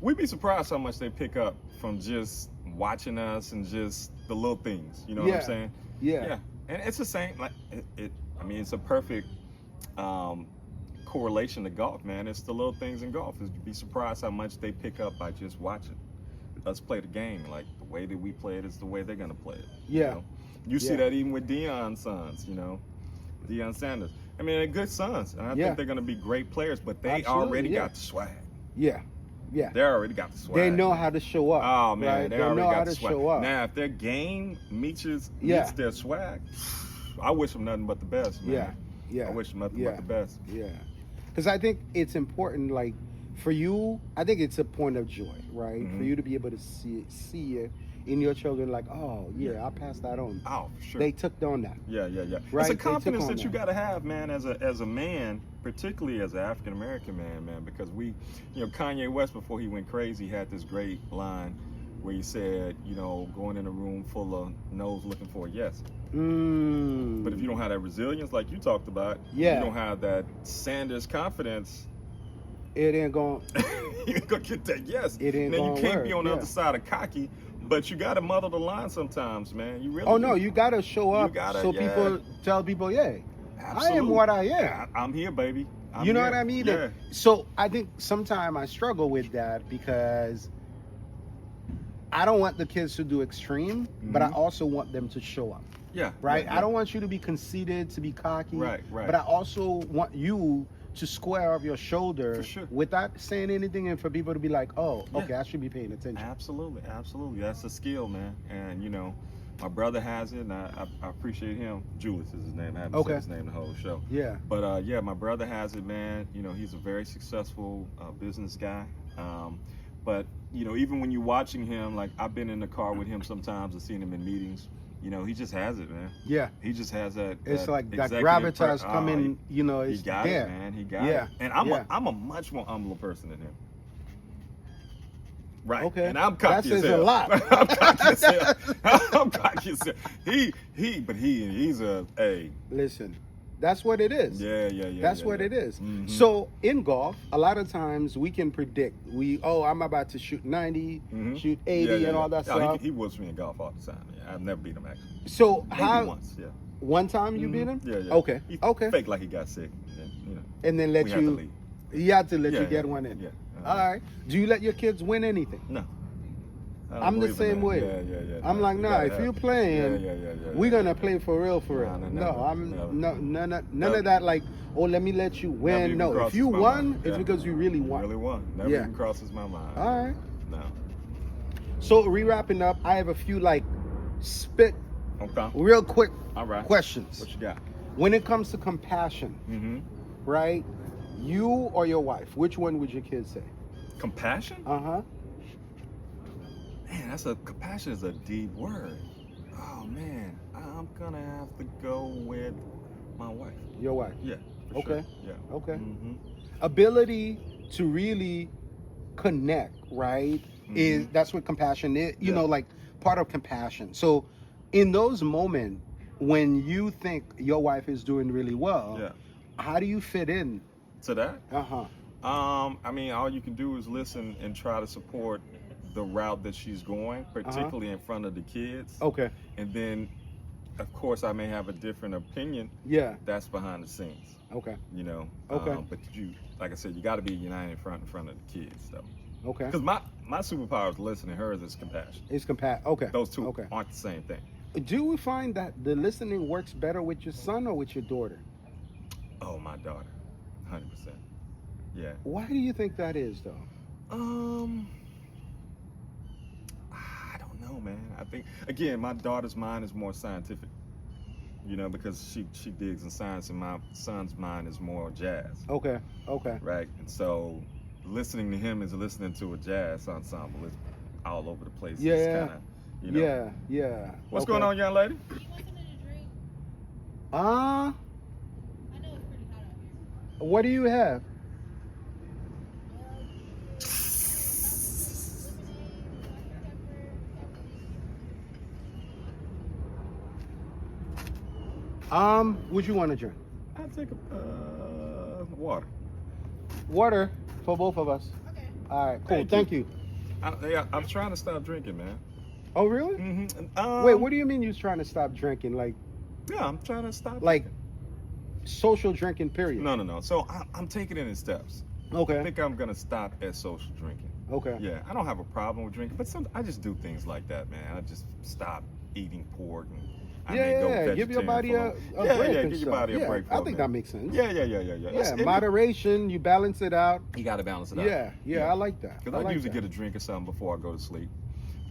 We'd be surprised how much they pick up from just watching us and just the little things. You know what I'm saying? Yeah. And it's the same. Like it's a perfect correlation to golf, man. It's the little things in golf. You'd be surprised how much they pick up by just watching us play the game. Like the way that we play it is the way they're gonna play it. Yeah. You see that even with Deion's sons. Deion Sanders. I mean, they're good sons, and I think they're gonna be great players. But they already got the swag. Yeah. They already got the swag. They know how to show up. Oh man, right? they know already how got to the swag. show up. Now, if their game meets their swag, I wish them nothing but the best, man. Yeah. I wish them nothing but the best. Yeah. Because I think it's important, like, for you, I think it's a point of joy, right? Mhm. For you to be able to see it in your children, like, oh yeah, I'll pass that on. Oh, for sure. They took on that. Yeah. Right, It's they a took confidence on that you that. got to have, man, as a man, particularly as an African American man, because Kanye West, before he went crazy, had this great line where he said, going in a room full of no's looking for a yes. But if you don't have that resilience, like you talked about, Yeah. you don't have that Sanders confidence, it ain't going. you ain't gonna get that yes. It ain't Now you gonna can't be work, on the yeah. other side of cocky, but you got to muddle the line sometimes, man. You really. Oh do. no, you gotta show up so yeah. people tell people, yeah, Absolutely. I am what I am. I'm here, baby. You know here. what I mean? Yeah. So I think sometimes I struggle with that because I don't want the kids to do extreme, but I also want them to show up. Yeah. Right? Yeah. I don't want you to be conceited, to be cocky. Right. But I also want you to square up your shoulder For sure. without saying anything, and for people to be like, oh, Yeah. okay, I should be paying attention. Absolutely. That's a skill, man. And my brother has it, and I appreciate him. Julius is his name. I haven't said his name the whole show. Yeah. But my brother has it, man. He's a very successful business guy. But even when you're watching him, like I've been in the car with him sometimes and seen him in meetings. He just has it, man. Yeah. He just has that. It's like that executive gravitas coming, it's he got there. it, man. He got Yeah. it. And I'm a much more humble person than him. Right. Okay. And I'm cocky That as says hell. a lot. I'm cocky as hell. I'm cocky as hell. He's a hey. Listen, that's what it is. Yeah. That's what it is. Mhm. So in golf, a lot of times we can predict. I'm about to shoot 90, shoot 80, and all that stuff. He whoops me in golf all the time. Yeah, I've never beat him actually. So Maybe how? once, yeah. One time you beat him? Yeah. Okay. He Okay. faked like he got sick, And then let we had to you. leave. He had to let Yeah, you get yeah, one in. yeah. All right. Do you let your kids win anything? No. I don't I'm the believe in same that. way. Yeah. I'm like, You nah. gotta If have you're it. playing, Yeah. we're gonna play for real. No, None Never. of that. Like, oh, let me let you Never win. even No, if crosses you my won, mind. it's Yeah. because you really You won. really won. Never Yeah. even crosses my mind. All right. No. So re-wrapping up, I have a few spit Okay. real quick All right. questions. What you got? When it comes to compassion, right? You or your wife, which one would your kids say? Compassion? Uh-huh. Man, compassion is a deep word. Oh man, I'm gonna have to go with my wife. Your wife. Yeah. for Okay. Sure. Yeah. Okay. Mhm. Ability to really connect, right? That's what compassion is, you know, like part of compassion. So in those moments when you think your wife is doing really well, Yeah. how do you fit in? To that? Uh-huh. I mean, all you can do is listen and try to support the route that she's going, particularly in front of the kids. Okay. And then, of course, I may have a different opinion. Yeah. That's behind the scenes. Okay. Okay. But like I said, you got to be united in front of the kids, though. Okay. Because my superpower is listening. Hers is compassion. It's Okay. Those two Okay. aren't the same thing. Do we find that the listening works better with your son or with your daughter? Oh, my daughter, 100%. Yeah. Why do you think that is, though? I don't know, man. I think again, my daughter's mind is more scientific. Because she digs in science, and my son's mind is more jazz. Okay. Right. And so, listening to him is listening to a jazz ensemble. It's all over the place. Yeah. It's kinda, Yeah. What's going on, young lady? You want something to drink? Uh, I know it's pretty hot out here. what do you have? Would you want to drink? I'll take water. Water for both of us. Okay. All right, cool. Thank you. I'm trying to stop drinking, man. Oh, really? Wait, what do you mean you're trying to stop drinking? Like, Yeah, I'm trying to stop. like social drinking, period? No. So I'm taking it in steps. I Okay. think I'm gonna stop at social drinking. Okay. Yeah, I don't have a problem with drinking, but I just do things like that, man. I just stop eating pork and I may go Yeah. Give your vegetarian body for a long. break. Yeah, and give your stuff. body a Yeah, break. For I a think minute. that makes sense. Yeah. Yeah, moderation. You balance it out. You got to balance it out. Yeah. I like that. Because I usually get a drink or something before I go to sleep.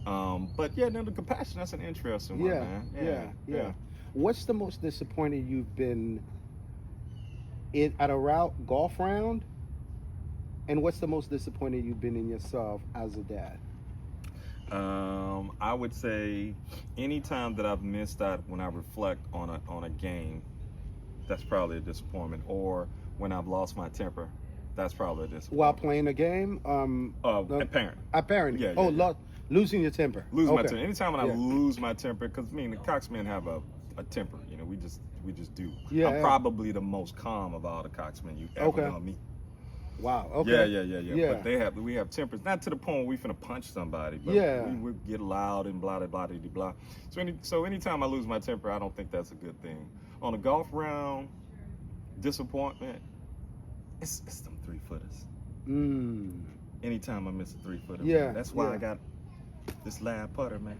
But yeah, no, the compassion, that's an interesting one, man. Yeah. What's the most disappointed you've been at a golf round And what's the most disappointed you've been in yourself as a dad? I would say anytime that I've missed out when I reflect on a game, that's probably a disappointment. Or when I've lost my temper, that's probably a disappointment. While playing a game? A parent. A parent. Yeah, Oh, yeah. Losing your temper. Lose my Okay. temper. Anytime when I Yeah. lose my temper, because the Cox men have a temper. You know, we just do. Yeah, I'm yeah. probably the most calm of all the Cox men you ever Okay. gonna meet. Wow. Okay. Yeah. But we have tempers, not to the point where we finna punch somebody, but Yeah. we get loud and blah blah blah blah. So anytime I lose my temper, I don't think that's a good thing. On a golf round, disappointment, it's them 3-footers. Anytime I miss a 3-footer, Yeah, man, that's why yeah. I got this lab putter, man.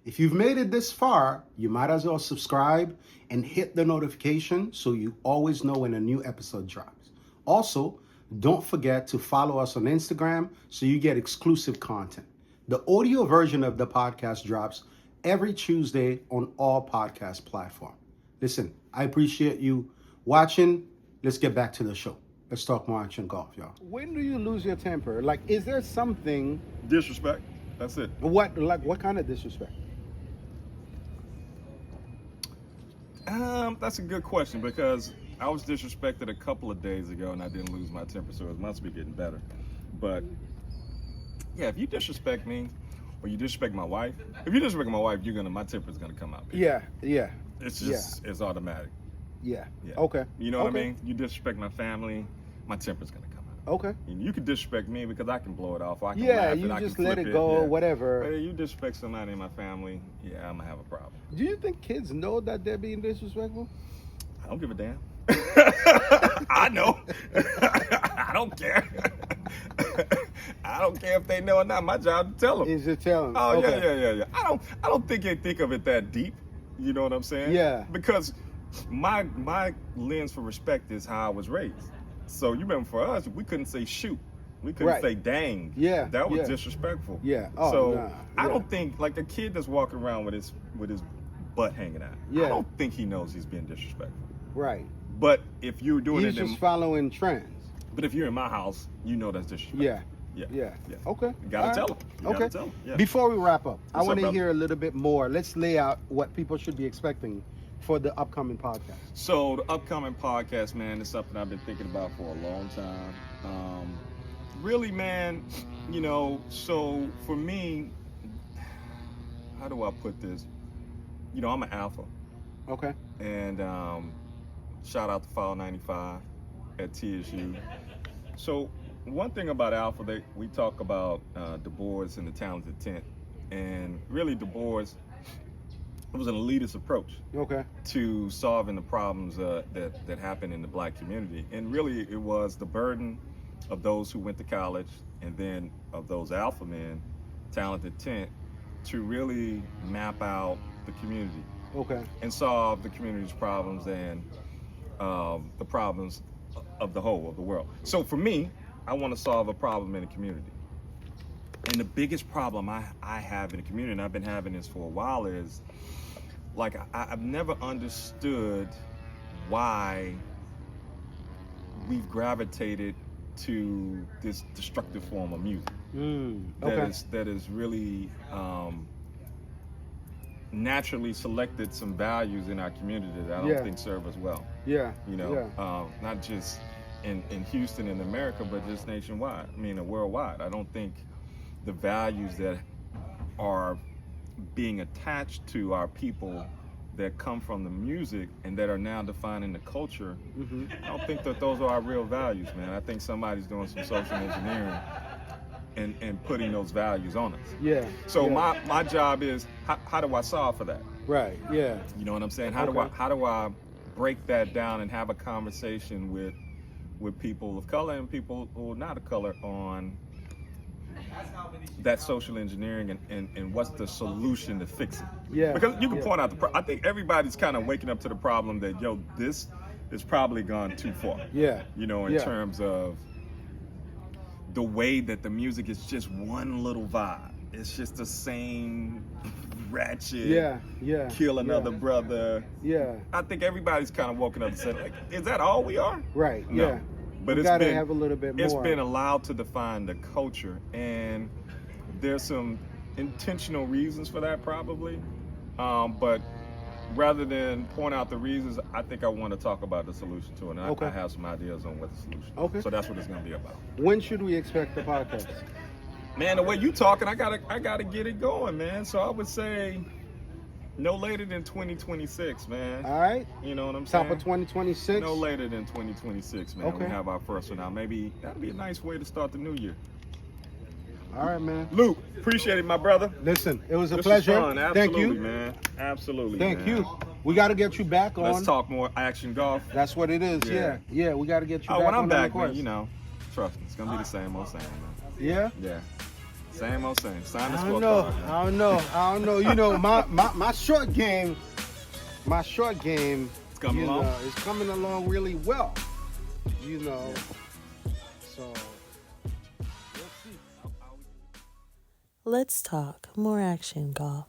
If you've made it this far, you might as well subscribe and hit the notification so you always know when a new episode drops. Also, don't forget to follow us on Instagram so you get exclusive content. The audio version of the podcast drops every Tuesday on all podcast platforms. Listen, I appreciate you watching. Let's get back to the show. Let's talk more action golf, y'all. When do you lose your temper? Like, is there something? Disrespect. That's it. What kind of disrespect? That's a good question because I was disrespected a couple of days ago and I didn't lose my temper, so it must be getting better. But yeah, if you disrespect me or you disrespect my wife, if you disrespect my wife, my temper's gonna come out. Yeah. It's just it's automatic. Yeah. Yeah. Okay. You know what I Okay. mean? You disrespect my family, my temper's gonna come out. Okay. And you can disrespect me because I can blow it off. Or I can Yeah, laugh you and I just can let flip it go, yeah. whatever. But you disrespect somebody in my family, yeah, I'm gonna have a problem. Do you think kids know that they're being disrespectful? I don't give a damn. I know. I don't care. I don't care if they know or not. My job to tell them. Is it telling? Oh Okay. yeah. I don't think they think of it that deep. You know what I'm saying? Yeah. Because my lens for respect is how I was raised. So you remember for us, we couldn't say shoot. We couldn't Right. say dang. Yeah, That was yeah. disrespectful. Yeah. Oh, so nah, I yeah. don't think like a kid that's walking around with his butt hanging out. Yeah. I don't think he knows he's being disrespectful. Right. But if you're doing He's it, just following trends. but if you're in my house, you know that's disrespectful. Yeah. Yeah. Okay. You gotta All tell right. them. You gotta Okay. tell them. Yeah. Before we wrap up, I What's want up, to brother? hear a little bit more. Let's lay out what people should be expecting for the upcoming podcast. So the upcoming podcast, man, is something I've been thinking about for a long time. Really, man, you know, so for me, how do I put this? You know, I'm an alpha. Okay. And shout out to File 95 at TSU. So one thing about Alpha, we talk about Du Bois and the talented 10. And really Du Bois, it was an elitist approach Okay. to solving the problems that happen in the black community. And really it was the burden of those who went to college and then of those alpha men, talented 10, to really map out the community Okay. and solve the community's problems and the problems of the whole of the world. So for me, I want to solve a problem in the community. And the biggest problem I have in the community, and I've been having this for a while, is like I've never understood why we've gravitated to this destructive form of music Okay. that is really naturally selected some values in our community that I don't Yeah. think serve us well. Yeah. You know, Yeah. not just in Houston and America, but just nationwide. I mean, worldwide. I don't think the values that are being attached to our people that come from the music and that are now defining the culture, I don't think that those are our real values, man. I think somebody's doing some social engineering and putting those values on us. Yeah. So yeah. my job is how do I solve for that? Right. Yeah. You know what I'm saying? Okay. How do I break that down and have a conversation with people of color and people who are not of color on that social engineering and what's the solution to fix it? Yeah. Because you can yeah. point out I think everybody's kind of waking up to the problem that this has probably gone too far. Yeah. You know, in Yeah. terms of the way that the music is just one little vibe. It's just the same ratchet. Yeah. Yeah. Kill another yeah. brother. Yeah. I think everybody's kind of woken up and said, like, is that all we are? Right. No. Yeah. but we it's gotta been have a little bit more. It's been allowed to define the culture, and there's some intentional reasons for that probably. But rather than point out the reasons, I think I want to talk about the solution to it. And Okay. I have some ideas on what the solution is. Okay. So that's what it's going to be about. When should we expect the podcast? Man, the way you talking, I gotta get it going, man. So I would say no later than 2026, man. All right. You know what I'm saying? Top of 2026. No later than 2026, man. Okay. We have our first one out. Maybe that'd be a nice way to start the new year. All right, man. Luke, appreciate it, my brother. Listen, it was a This pleasure. was fun. Thank Absolutely, you. man. Absolutely. Thank man. you. We got to get you back on. Let's talk more action golf. That's what it is. Yeah. Yeah, we got to get you back When I'm on back, the man, course. you know, trust me, it's gonna be the same old same, man. Yeah. Yeah. Same old same. Sign the I scorecard. don't know. man. I don't know. I don't know. You know, my short game, It's coming you along. know, is coming along really well. You know. So we'll see. Let's talk more action golf.